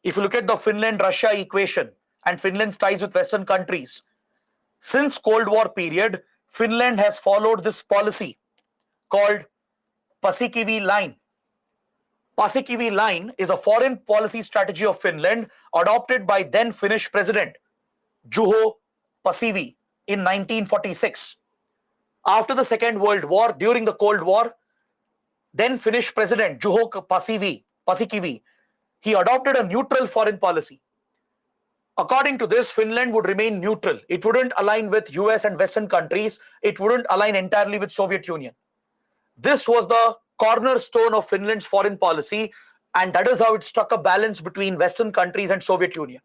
If you look at the Finland-Russia equation and Finland's ties with Western countries, since Cold War period, Finland has followed this policy called Paasikivi Line. Paasikivi Line is a foreign policy strategy of Finland adopted by then Finnish President Juho Paasikivi in 1946. After the Second World War, during the Cold War, then Finnish President Juho Paasikivi, he adopted a neutral foreign policy. According to this, Finland would remain neutral. It wouldn't align with US and Western countries. It wouldn't align entirely with Soviet Union. This was the cornerstone of Finland's foreign policy, and that is how it struck a balance between Western countries and Soviet Union.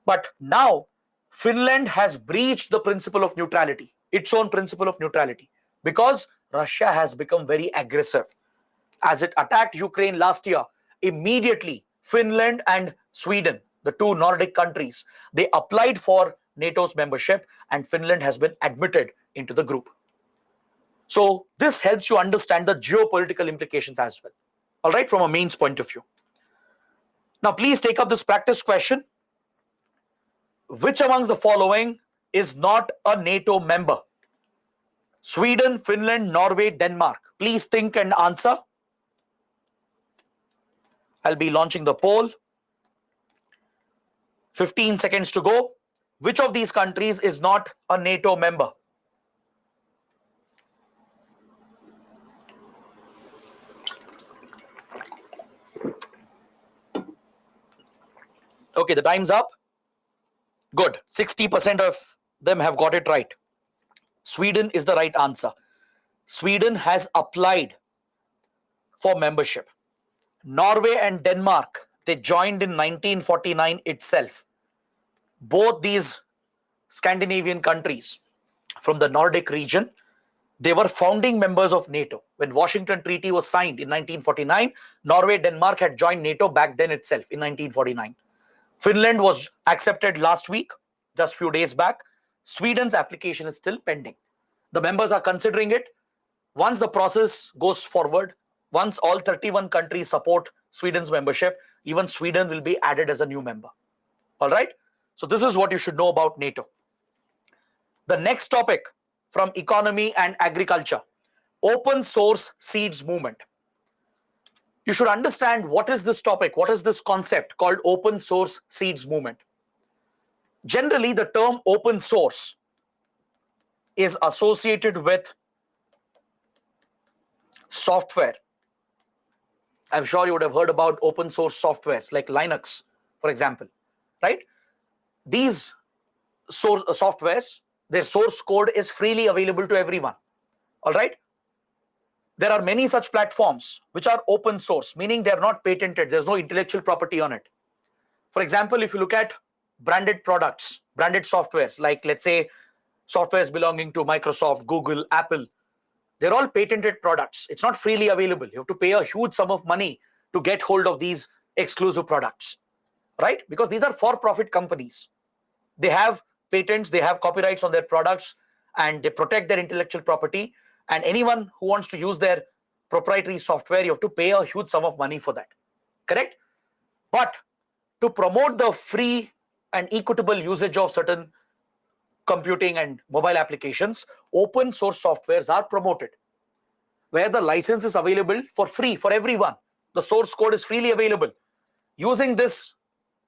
But now, Finland has breached the principle of neutrality, its own principle of neutrality, because Russia has become very aggressive. As it attacked Ukraine last year, immediately Finland and Sweden, the two Nordic countries, they applied for NATO's membership, and Finland has been admitted into the group. So this helps you understand the geopolitical implications as well. All right, from a mains point of view. Now, please take up this practice question. Which amongst the following is not a NATO member? Sweden, Finland, Norway, Denmark. Please think and answer. I'll be launching the poll. 15 seconds to go. Which of these countries is not a NATO member? Okay, the time's up. Good. 60% of them have got it right. Sweden is the right answer. Sweden has applied for membership. Norway and Denmark, they joined in 1949 itself. Both these Scandinavian countries from the Nordic region, they were founding members of NATO. When Washington Treaty was signed in 1949, Norway, Denmark had joined NATO back then itself in 1949. Finland was accepted last week, just few days back. Sweden's application is still pending. The members are considering it. Once the process goes forward, once all 31 countries support Sweden's membership, even Sweden will be added as a new member. All right? So this is what you should know about NATO. The next topic from economy and agriculture, open source seeds movement. You should understand what is this topic, what is this concept called open source seeds movement. Generally, the term open source is associated with software. I'm sure you would have heard about open source softwares like Linux, for example, right? These softwares, their source code is freely available to everyone, all right? There are many such platforms which are open source, meaning they're not patented. There's no intellectual property on it. For example, if you look at branded products, branded softwares, like let's say softwares belonging to Microsoft, Google, Apple, they're all patented products. It's not freely available. You have to pay a huge sum of money to get hold of these exclusive products, right? Because these are for-profit companies. They have patents, they have copyrights on their products, and they protect their intellectual property. And anyone who wants to use their proprietary software, you have to pay a huge sum of money for that. Correct? But to promote the free and equitable usage of certain computing and mobile applications, open source softwares are promoted, where the license is available for free for everyone. The source code is freely available. Using this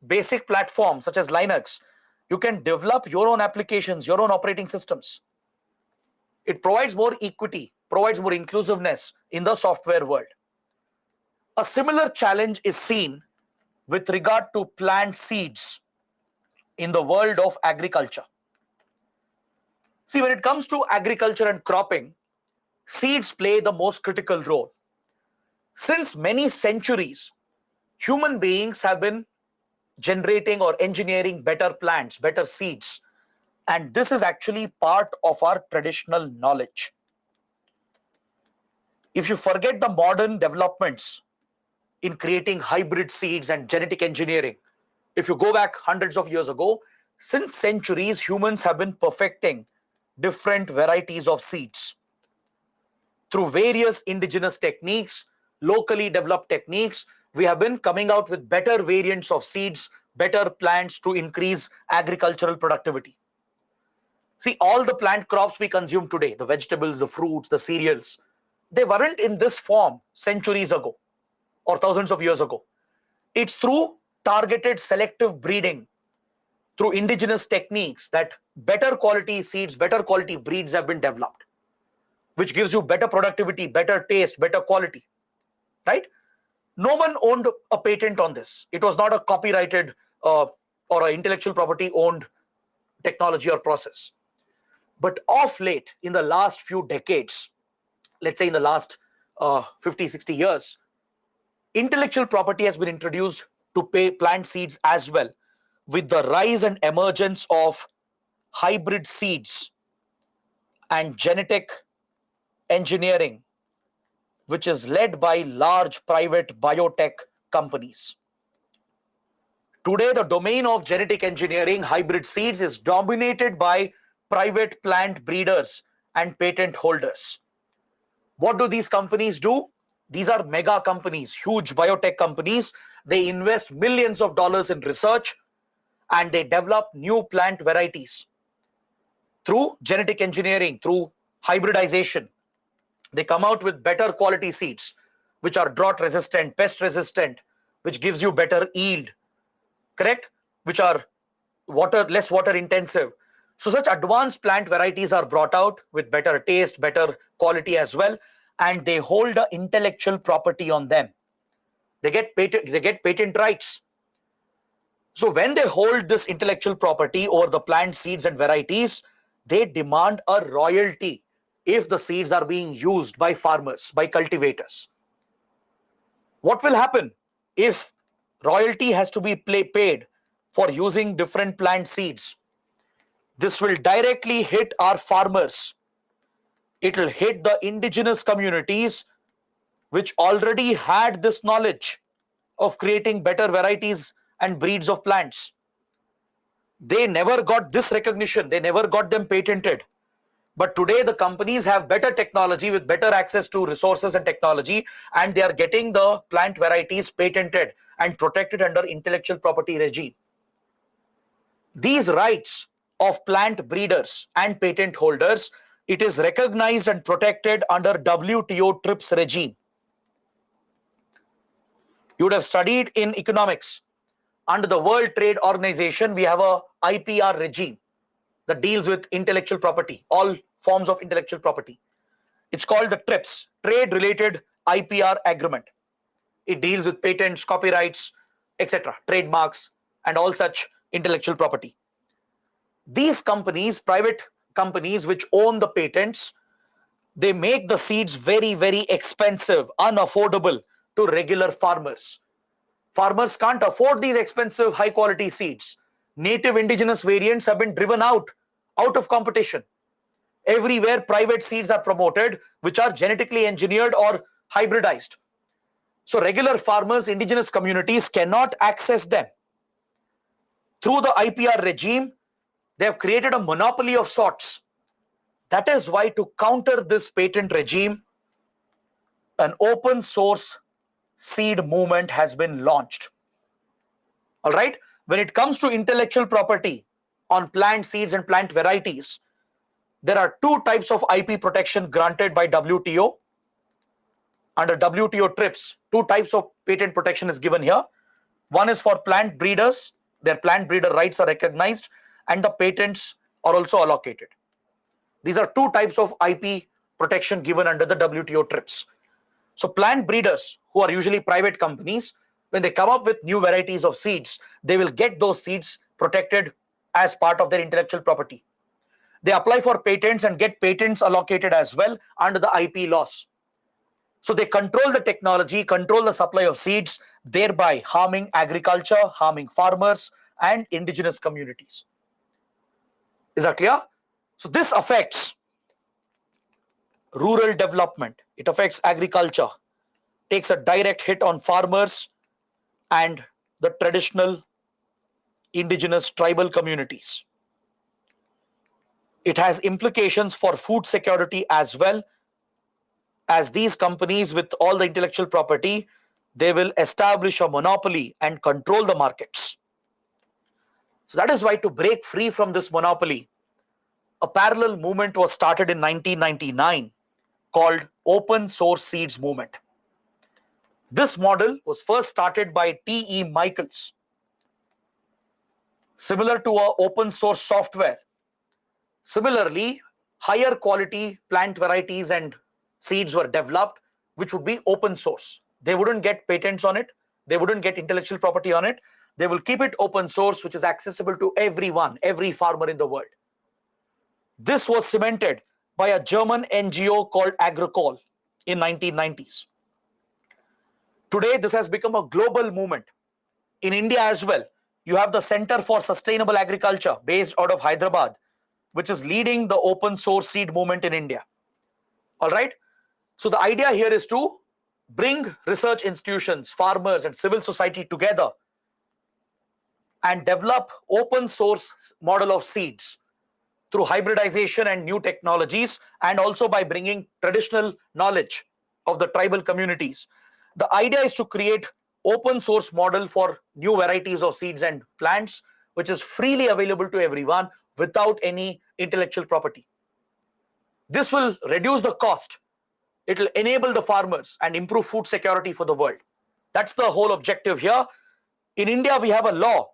basic platform such as Linux, you can develop your own applications, your own operating systems. It provides more equity, provides more inclusiveness in the software world. A similar challenge is seen with regard to plant seeds in the world of agriculture. See, when it comes to agriculture and cropping, seeds play the most critical role. Since many centuries, human beings have been generating or engineering better plants, better seeds, and this is actually part of our traditional knowledge. If you forget the modern developments in creating hybrid seeds and genetic engineering, if you go back hundreds of years ago, since centuries, humans have been perfecting different varieties of seeds. Through various indigenous techniques, locally developed techniques, we have been coming out with better variants of seeds, better plants to increase agricultural productivity. See, all the plant crops we consume today, the vegetables, the fruits, the cereals, they weren't in this form centuries ago or thousands of years ago. It's through targeted selective breeding, through indigenous techniques, that better quality seeds, better quality breeds have been developed, which gives you better productivity, better taste, better quality, right? No one owned a patent on this. It was not a copyrighted or an intellectual property owned technology or process. But of late, in the last few decades, let's say in the last 50, 60 years, intellectual property has been introduced to plant seeds as well, with the rise and emergence of hybrid seeds and genetic engineering, which is led by large private biotech companies. Today, the domain of genetic engineering, hybrid seeds, is dominated by private plant breeders and patent holders. What do these companies do? These are mega companies, huge biotech companies. They invest millions of dollars in research and they develop new plant varieties through genetic engineering, through hybridization. They come out with better quality seeds, which are drought resistant, pest resistant, which gives you better yield, correct? Which are less water intensive. So such advanced plant varieties are brought out with better taste, better quality as well, and they hold the intellectual property on them. They get patent rights. So when they hold this intellectual property over the plant seeds and varieties, they demand a royalty if the seeds are being used by farmers, by cultivators. What will happen if royalty has to be paid for using different plant seeds? This will directly hit our farmers. It will hit the indigenous communities which already had this knowledge of creating better varieties and breeds of plants. They never got this recognition. They never got them patented. But today the companies have better technology with better access to resources and technology, and they are getting the plant varieties patented and protected under intellectual property regime. These rights of plant breeders and patent holders, it is recognized and protected under WTO TRIPS regime. You would have studied in economics. Under the World Trade Organization, we have a IPR regime that deals with intellectual property, all forms of intellectual property. It's called the TRIPS, Trade Related IPR Agreement. It deals with patents, copyrights, etc., trademarks, and all such intellectual property. These companies, private companies which own the patents, they make the seeds very, very expensive, unaffordable to regular farmers. Farmers can't afford these expensive, high quality seeds. Native indigenous variants have been driven out of competition. Everywhere private seeds are promoted, which are genetically engineered or hybridized. So regular farmers, indigenous communities cannot access them. Through the IPR regime, they have created a monopoly of sorts. That is why, to counter this patent regime, an open source seed movement has been launched. All right. When it comes to intellectual property on plant seeds and plant varieties, there are two types of IP protection granted by WTO. Under WTO TRIPS, two types of patent protection is given here. One is for plant breeders. Their plant breeder rights are recognized and the patents are also allocated. These are two types of IP protection given under the WTO TRIPS. So plant breeders, who are usually private companies, when they come up with new varieties of seeds, they will get those seeds protected as part of their intellectual property. They apply for patents and get patents allocated as well under the IP laws. So they control the technology, control the supply of seeds, thereby harming agriculture, harming farmers and indigenous communities. Is that clear? So this affects rural development. It affects agriculture, takes a direct hit on farmers and the traditional indigenous tribal communities. It has implications for food security as well, as these companies with all the intellectual property, they will establish a monopoly and control the markets. So that is why, to break free from this monopoly, a parallel movement was started in 1999 called Open Source Seeds Movement. This model was first started by T.E. Michaels. Similar to our open source software, similarly, higher quality plant varieties and seeds were developed, which would be open source. They wouldn't get patents on it. They wouldn't get intellectual property on it. They will keep it open source, which is accessible to everyone, every farmer in the world. This was cemented by a German NGO called Agricol in 1990s. Today, this has become a global movement. In India as well, you have the Center for Sustainable Agriculture based out of Hyderabad, which is leading the open source seed movement in India. All right. So the idea here is to bring research institutions, farmers, and civil society together and develop open source model of seeds through hybridization and new technologies, and also by bringing traditional knowledge of the tribal communities. The idea is to create open source model for new varieties of seeds and plants, which is freely available to everyone without any intellectual property. This will reduce the cost. It will enable the farmers and improve food security for the world. That's the whole objective here. In India, we have a law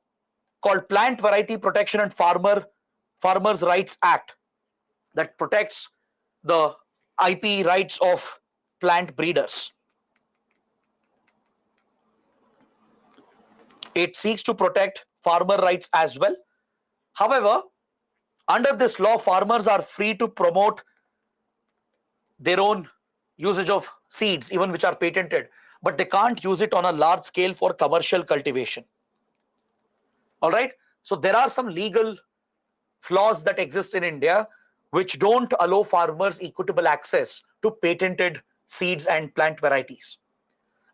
called Plant Variety Protection and Farmers' Rights Act that protects the IP rights of plant breeders. It seeks to protect farmer rights as well. However, under this law, farmers are free to promote their own usage of seeds, even which are patented, but they can't use it on a large scale for commercial cultivation. All right. So there are some legal flaws that exist in India which don't allow farmers equitable access to patented seeds and plant varieties.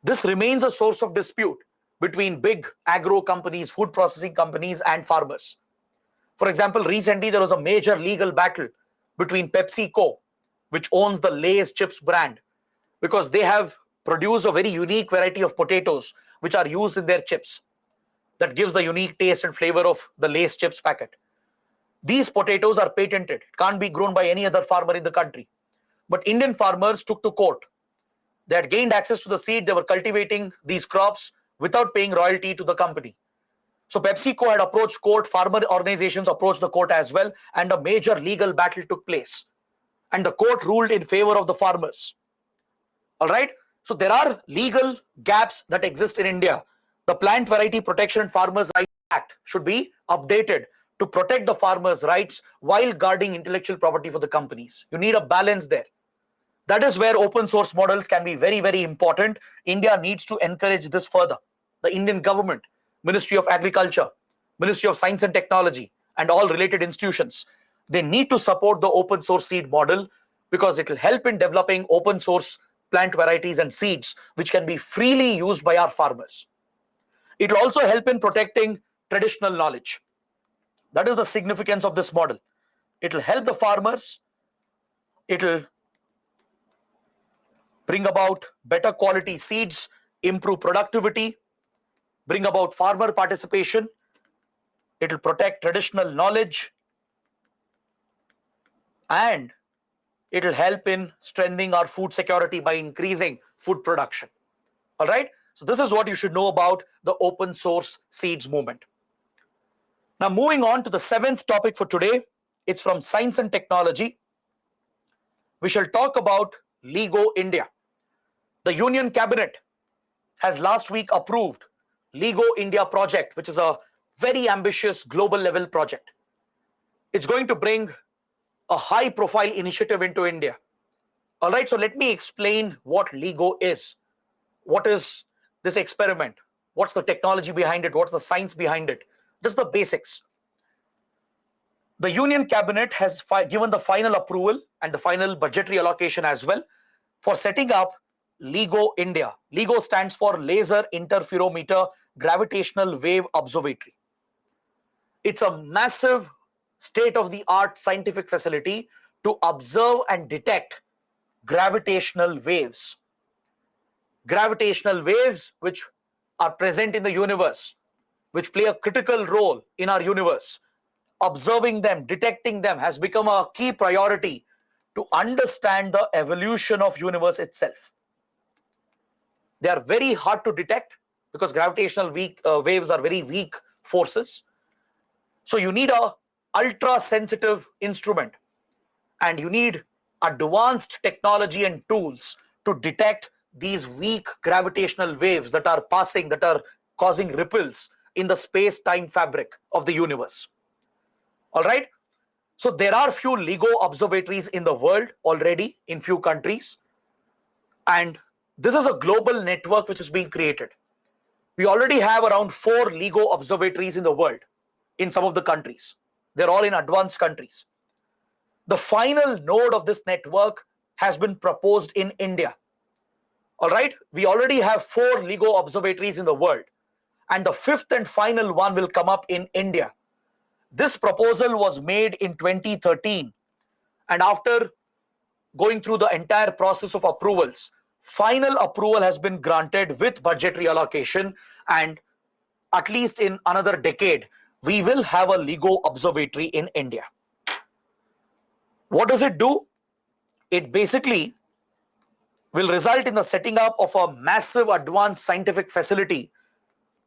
This remains a source of dispute between big agro companies, food processing companies, and farmers. For example, recently there was a major legal battle between PepsiCo, which owns the Lay's chips brand, because they have produced a very unique variety of potatoes which are used in their chips that gives the unique taste and flavor of the Lay's chips packet. These potatoes are patented. It can't be grown by any other farmer in the country. But Indian farmers took to court. They had gained access to the seed. They were cultivating these crops without paying royalty to the company. So PepsiCo had approached court, farmer organizations approached the court as well, and a major legal battle took place. And the court ruled in favor of the farmers. All right. So there are legal gaps that exist in India. The Plant Variety Protection and Farmers' Rights Act should be updated to protect the farmers' rights while guarding intellectual property for the companies. You need a balance there. That is where open source models can be very, very important. India needs to encourage this further. The Indian government, Ministry of Agriculture, Ministry of Science and Technology, and all related institutions, they need to support the open source seed model because it will help in developing open source plant varieties and seeds which can be freely used by our farmers. It will also help in protecting traditional knowledge. That is the significance of this model. It will help the farmers. It will bring about better quality seeds, improve productivity, bring about farmer participation. It will protect traditional knowledge, and it will help in strengthening our food security by increasing food production. All right. So this is what you should know about the open source seeds movement. Now moving on to the seventh topic for today, it's from Science and Technology. we shall talk about LIGO India. The Union Cabinet has last week approved LIGO India project, which is a very ambitious global level project. It's going to bring a high profile initiative into India. All right, so let me explain what LIGO is. What is this experiment? What's the technology behind it? What's the science behind it? Just the basics. The Union Cabinet has given the final approval and the final budgetary allocation as well for setting up LIGO India. LIGO stands for Laser Interferometer Gravitational Wave Observatory. It's a massive state-of-the-art scientific facility to observe and detect gravitational waves. Gravitational waves which are present in the universe, which play a critical role in our universe. Observing them, detecting them has become a key priority to understand the evolution of universe itself. They are very hard to detect because gravitational waves are very weak forces. So you need a ultra sensitive instrument and you need advanced technology and tools to detect these weak gravitational waves that are passing, that are causing ripples in the space-time fabric of the universe. All right. So there are few LIGO observatories in the world already in few countries. And this is a global network which is being created. We already have around 4 LIGO observatories in the world in some of the countries. They're all in advanced countries. The final node of this network has been proposed in India. All right. We already have 4 LIGO observatories in the world. And the 5th and final one will come up in India. This proposal was made in 2013, and after going through the entire process of approvals, final approval has been granted with budgetary allocation, and at least in another decade, we will have a LIGO observatory in India. What does it do? It basically will result in the setting up of a massive advanced scientific facility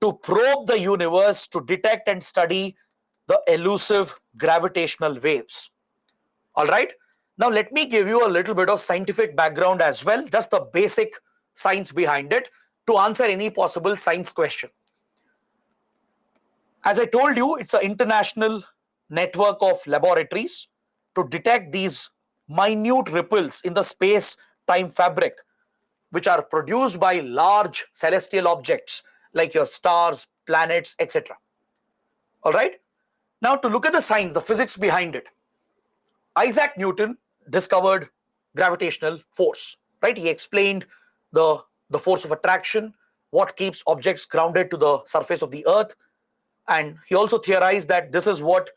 to probe the universe to detect and study the elusive gravitational waves. All right. Now let me give you a little bit of scientific background as well, just the basic science behind it to answer any possible science question. As I told you, it's an international network of laboratories to detect these minute ripples in the space-time fabric, which are produced by large celestial objects like your stars, planets, etc. All right. Now to look at the science, the physics behind it. Isaac Newton discovered gravitational force, right? He explained the force of attraction, what keeps objects grounded to the surface of the earth. And he also theorized that this is what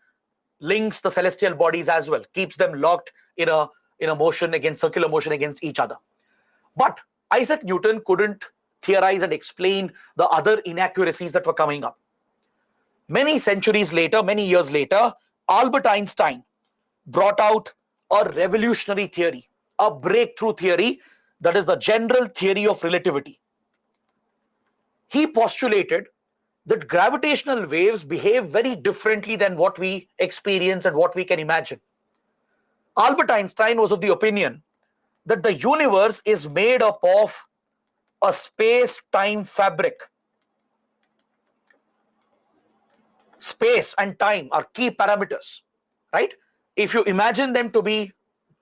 links the celestial bodies as well, keeps them locked in a motion against circular motion against each other. But Isaac Newton couldn't theorize and explain the other inaccuracies that were coming up. Many centuries later, many years later, Albert Einstein brought out a revolutionary theory, a breakthrough theory, that is the general theory of relativity. He postulated that gravitational waves behave very differently than what we experience and what we can imagine. Albert Einstein was of the opinion that the universe is made up of a space-time fabric. Space and time are key parameters, right? If you imagine them to be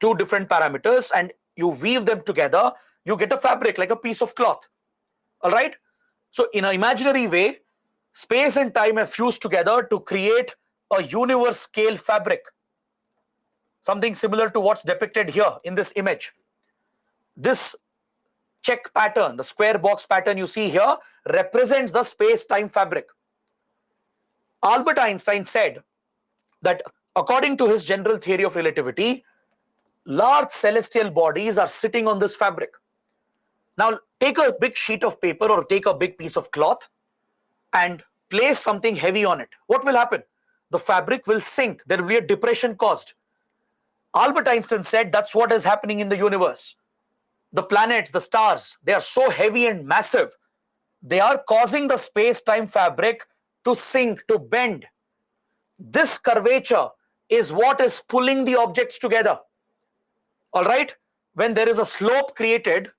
two different parameters and you weave them together, you get a fabric like a piece of cloth. All right. So in an imaginary way, space and time have fused together to create a universe scale fabric. Something similar to what's depicted here in this image. This check pattern, the square box pattern you see here, represents the space-time fabric. Albert Einstein said that according to his general theory of relativity, large celestial bodies are sitting on this fabric. Now take a big sheet of paper or take a big piece of cloth and place something heavy on it. What will happen? The fabric will sink. There will be a depression caused. Albert Einstein said that's what is happening in the universe. The planets, the stars, they are so heavy and massive. They are causing the space-time fabric to sink, to bend. This curvature is what is pulling the objects together. All right. when there is a slope created,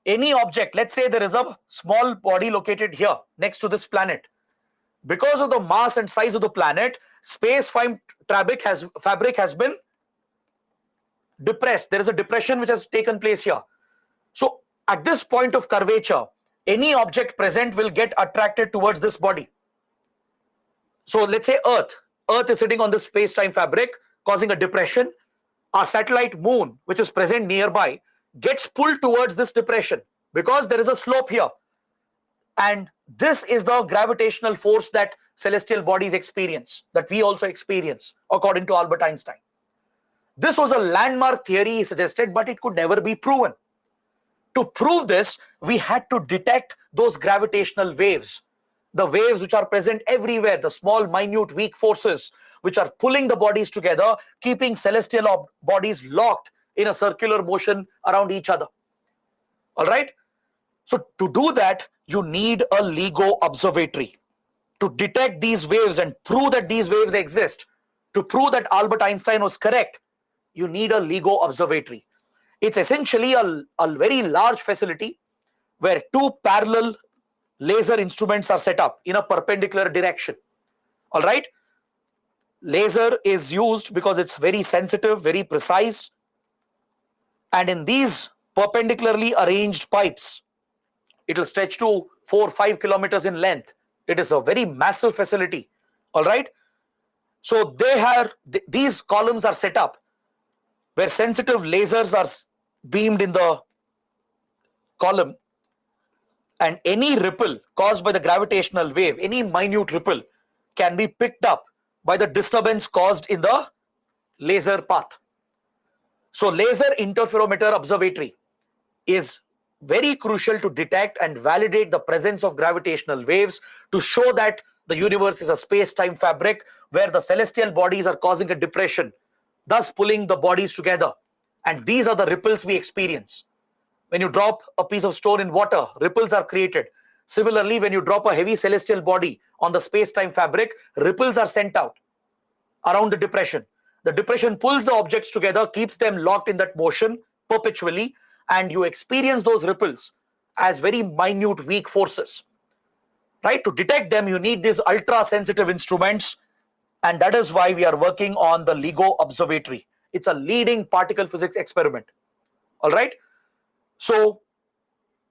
any object, let's say there is a small body located here next to this planet. Because of the mass and size of the planet, space-time fabric has been depressed. There is a depression which has taken place here. So at this point of curvature, any object present will get attracted towards this body. So let's say Earth is sitting on this space-time fabric, causing a depression. Our satellite moon, which is present nearby, gets pulled towards this depression because there is a slope here. And this is the gravitational force that celestial bodies experience, that we also experience, according to Albert Einstein. This was a landmark theory, he suggested, but it could never be proven. To prove this, we had to detect those gravitational waves, the waves which are present everywhere, the small, minute, weak forces which are pulling the bodies together, keeping celestial bodies locked in a circular motion around each other. All right? So to do that, you need a LIGO observatory to detect these waves and prove that these waves exist. To prove that Albert Einstein was correct, you need a LIGO observatory. It's essentially a very large facility where two parallel laser instruments are set up in a perpendicular direction. All right? Laser is used because it's very sensitive, very precise. And in these perpendicularly arranged pipes, it will stretch to 4 or 5 kilometers in length. It is a very massive facility. All right? So these columns are set up where sensitive lasers are beamed in the column, and any ripple caused by the gravitational wave, any minute ripple, can be picked up by the disturbance caused in the laser path. So laser interferometer observatory is very crucial to detect and validate the presence of gravitational waves, to show that the universe is a space-time fabric where the celestial bodies are causing a depression, thus pulling the bodies together. And these are the ripples we experience. When you drop a piece of stone in water, ripples are created. Similarly, when you drop a heavy celestial body on the space-time fabric, ripples are sent out around the depression. The depression pulls the objects together, keeps them locked in that motion perpetually, and you experience those ripples as very minute, weak forces. Right? To detect them, you need these ultra-sensitive instruments, and that is why we are working on the LIGO observatory. It's a leading particle physics experiment. All right? So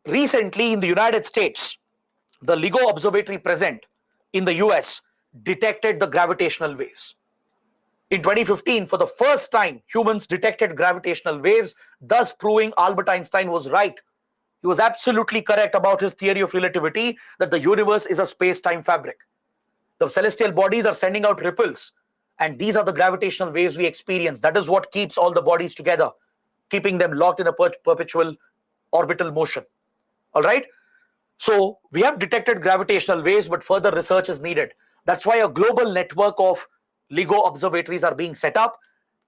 recently in the United States, the LIGO observatory present in the US detected the gravitational waves. In 2015, for the first time, humans detected gravitational waves, thus proving Albert Einstein was right. He was absolutely correct about his theory of relativity, that the universe is a space-time fabric. The celestial bodies are sending out ripples, and these are the gravitational waves we experience. That is what keeps all the bodies together, keeping them locked in a perpetual orbital motion. All right? So we have detected gravitational waves, but further research is needed. That's why a global network of LIGO observatories are being set up,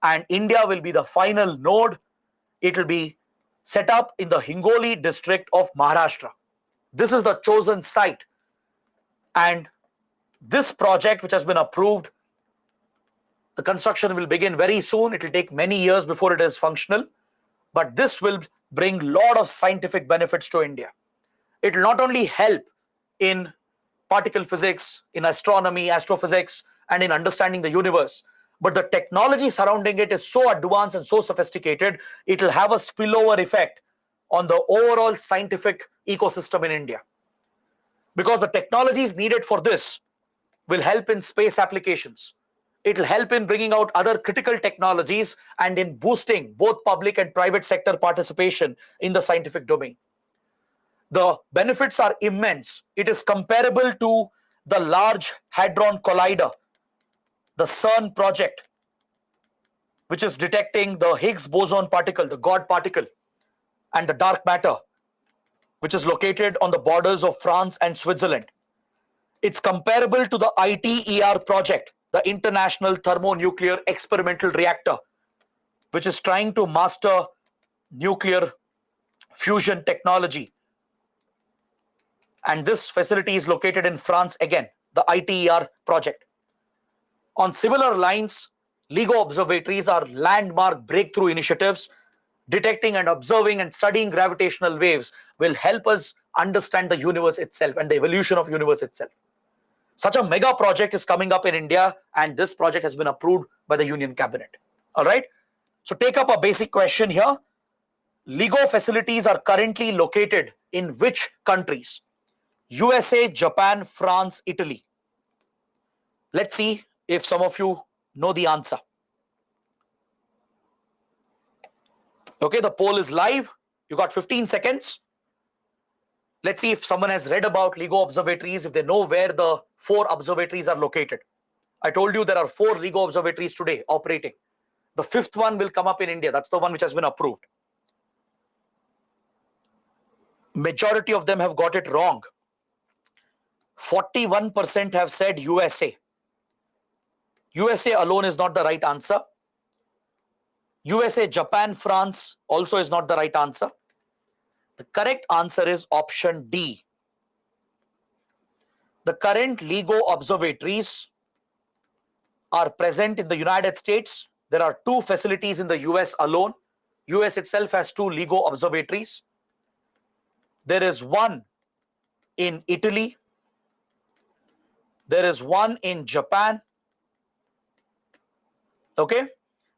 and India will be the final node. It will be set up in the Hingoli district of Maharashtra. This is the chosen site. And this project, which has been approved, the construction will begin very soon. It will take many years before it is functional. But this will bring a lot of scientific benefits to India. It will not only help in particle physics, in astronomy, astrophysics, and in understanding the universe, but the technology surrounding it is so advanced and so sophisticated, it will have a spillover effect on the overall scientific ecosystem in India. Because the technologies needed for this will help in space applications. It will help in bringing out other critical technologies and in boosting both public and private sector participation in the scientific domain. The benefits are immense. It is comparable to the Large Hadron Collider, the CERN project, which is detecting the Higgs boson particle, the God particle, and the dark matter, which is located on the borders of France and Switzerland. It's comparable to the ITER project, the International Thermonuclear Experimental Reactor, which is trying to master nuclear fusion technology. And this facility is located in France again, the ITER project. On similar lines, LIGO observatories are landmark breakthrough initiatives detecting and observing and studying gravitational waves will help us understand the universe itself and the evolution of universe itself. Such a mega project is coming up in India, and this project has been approved by the Union Cabinet. All right. So take up a basic question here. LIGO facilities are currently located in which countries? USA, Japan, France, Italy. Let's see if some of you know the answer. Okay, the poll is live. You got 15 seconds. Let's see if someone has read about LIGO observatories, if they know where the 4 observatories are located. I told you there are 4 LIGO observatories today operating. The 5th one will come up in India. That's the one which has been approved. Majority of them have got it wrong. 41% have said USA. USA alone is not the right answer. USA, Japan, France also is not the right answer. The correct answer is option D. The current LIGO observatories are present in the United States. There are 2 facilities in the US alone. US itself has 2 LIGO observatories. There is one in Italy. There is one in Japan. Okay.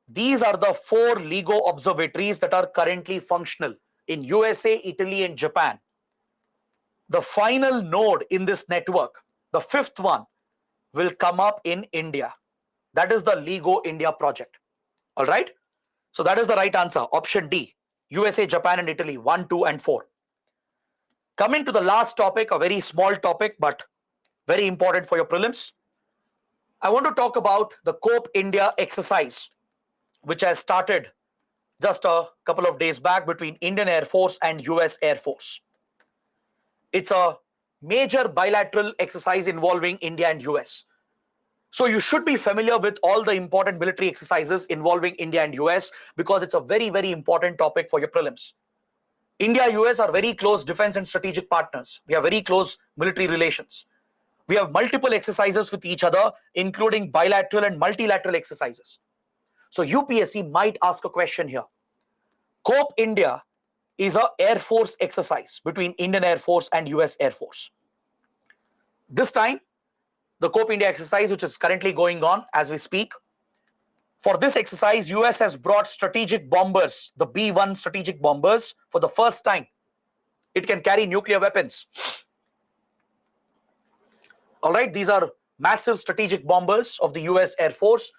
These are the 4 LIGO observatories that are currently functional in USA, Italy, and Japan. The final node in this network, the 5th one, will come up in India. That is the LIGO India project. All right. So that is the right answer. Option D. USA, Japan, and Italy. 1, 2, and 4. Coming to the last topic, a very small topic, but very important for your prelims. I want to talk about the COPE India exercise, which has started just a couple of days back between Indian Air Force and US Air Force. It's a major bilateral exercise involving India and US. So you should be familiar with all the important military exercises involving India and US because it's a very, very important topic for your prelims. India and US are very close defense and strategic partners. We have very close military relations. We have multiple exercises with each other, including bilateral and multilateral exercises. So UPSC might ask a question here. COPE India is an Air Force exercise between Indian Air Force and US Air Force. This time, the COPE India exercise, which is currently going on as we speak, for this exercise, US has brought strategic bombers, the B-1 strategic bombers, for the first time. It can carry nuclear weapons. All right, these are massive strategic bombers of the US Air Force,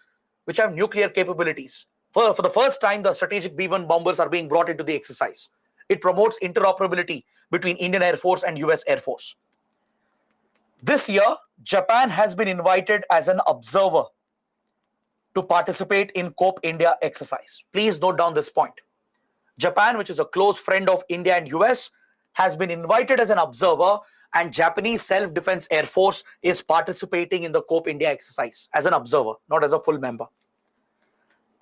which have nuclear capabilities. For the first time, the strategic B-1 bombers are being brought into the exercise. It promotes interoperability between Indian Air Force and US Air Force. This year, Japan has been invited as an observer to participate in COPE India exercise. Please note down this point. Japan, which is a close friend of India and US, has been invited as an observer, and Japanese Self-Defense Air Force is participating in the COPE India exercise as an observer, not as a full member.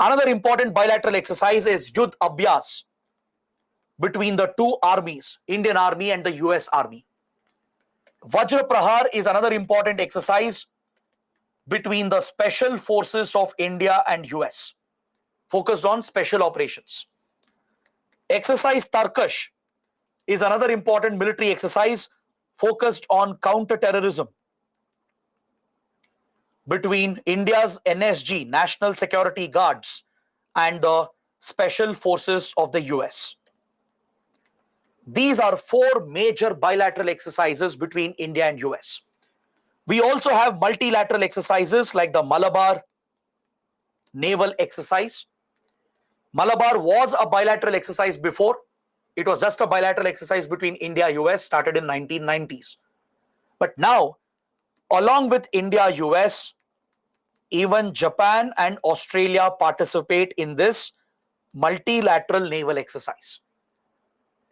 Another important bilateral exercise is Yudh Abhyas between the 2 armies, Indian Army and the US Army. Vajra Prahar is another important exercise between the special forces of India and US, focused on special operations. Exercise Tarkash is another important military exercise focused on counter-terrorism between India's NSG, National Security Guards, and the special forces of the US. These are 4 major bilateral exercises between India and US. We also have multilateral exercises like the Malabar naval exercise. Malabar was a bilateral exercise before. It was just a bilateral exercise between India and US, started in 1990s. But now, along with India, US, even Japan and Australia participate in this multilateral naval exercise.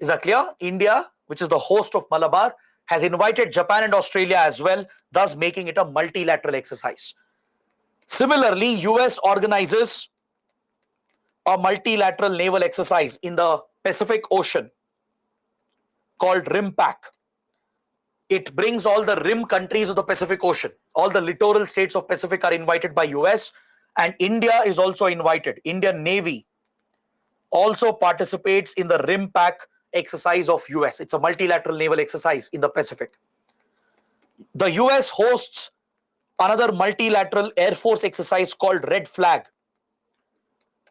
Is that clear? India, which is the host of Malabar, has invited Japan and Australia as well, thus making it a multilateral exercise. Similarly, US organizes a multilateral naval exercise in the Pacific Ocean called RIMPAC. It brings all the rim countries of the Pacific Ocean. All the littoral states of Pacific are invited by US, and India is also invited. Indian Navy also participates in the RIMPAC exercise of US. It's a multilateral naval exercise in the Pacific. The US hosts another multilateral Air Force exercise called Red Flag,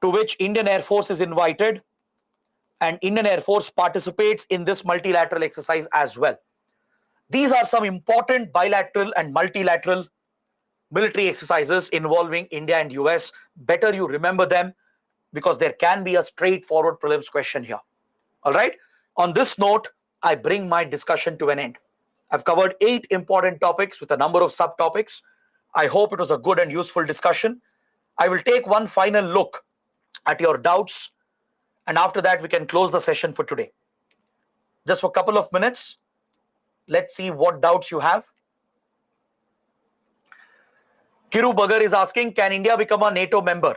to which Indian Air Force is invited, and Indian Air Force participates in this multilateral exercise as well. These are some important bilateral and multilateral military exercises involving India and US. Better you remember them, because there can be a straightforward prelims question here. All right. On this note, I bring my discussion to an end. I've covered 8 important topics with a number of subtopics. I hope it was a good and useful discussion. I will take one final look at your doubts, and after that we can close the session for today. Just for a couple of minutes, let's see what doubts you have. Kiru Bagar is asking, can India become a NATO member?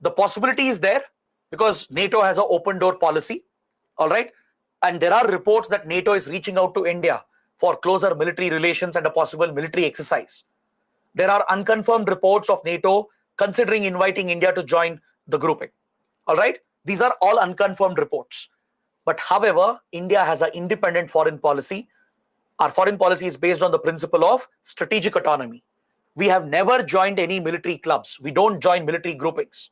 The possibility is there, because NATO has an open door policy. All right. And there are reports that NATO is reaching out to India for closer military relations and a possible military exercise. There are unconfirmed reports of NATO considering inviting India to join the grouping. All right. These are all unconfirmed reports. But however, India has an independent foreign policy. Our foreign policy is based on the principle of strategic autonomy. We have never joined any military clubs. We don't join military groupings.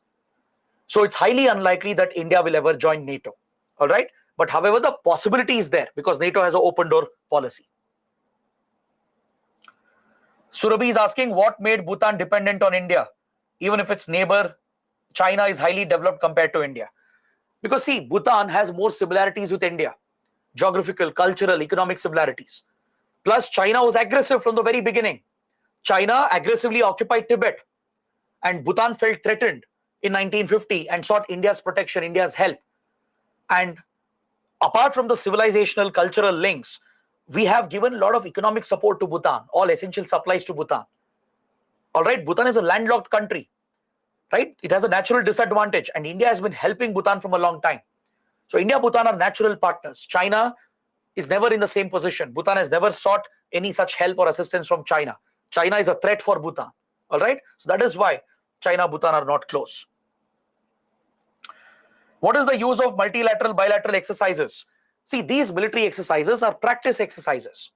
So it's highly unlikely that India will ever join NATO. All right. But however, the possibility is there, because NATO has an open door policy. Surabhi is asking, what made Bhutan dependent on India? Even if its neighbor, China, is highly developed compared to India. Because see, Bhutan has more similarities with India. Geographical, cultural, economic similarities. Plus, China was aggressive from the very beginning. China aggressively occupied Tibet, and Bhutan felt threatened in 1950 and sought India's protection, India's help. And apart from the civilizational, cultural links, we have given a lot of economic support to Bhutan, all essential supplies to Bhutan. All right, Bhutan is a landlocked country, right? It has a natural disadvantage, and India has been helping Bhutan from a long time. So India and Bhutan are natural partners. China is never in the same position. Bhutan has never sought any such help or assistance from China. China is a threat for Bhutan. All right, so that is why China and Bhutan are not close. What is the use of multilateral, bilateral exercises? See, these military exercises are practice exercises.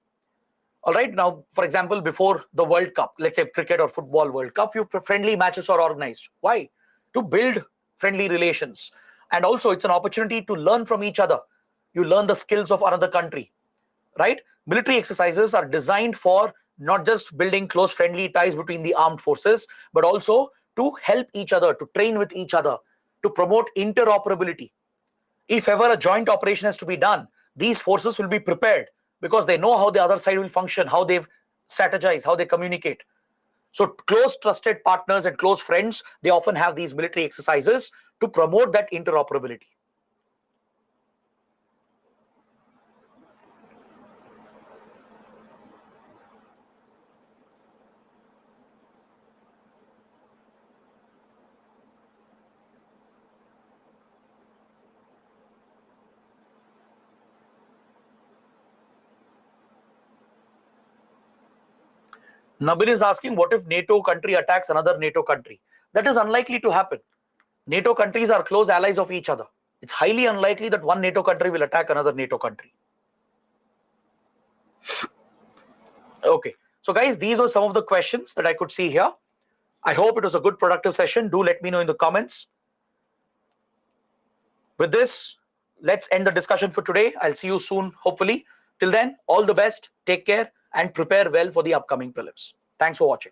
All right. Now, for example, before the World Cup, let's say cricket or football World Cup, friendly matches are organized. Why? To build friendly relations. And also, it's an opportunity to learn from each other. You learn the skills of another country, right? Military exercises are designed for not just building close friendly ties between the armed forces, but also to help each other, to train with each other, to promote interoperability. If ever a joint operation has to be done, these forces will be prepared, because they know how the other side will function, how they strategize, how they communicate. So close trusted partners and close friends, they often have these military exercises to promote that interoperability. Nabin is asking, what if NATO country attacks another NATO country? That is unlikely to happen. NATO countries are close allies of each other. It's highly unlikely that one NATO country will attack another NATO country. Okay. So guys, these are some of the questions that I could see here. I hope it was a good productive session. Do let me know in the comments. With this, let's end the discussion for today. I'll see you soon, hopefully. Till then, all the best, take care, and prepare well for the upcoming prelims. Thanks for watching.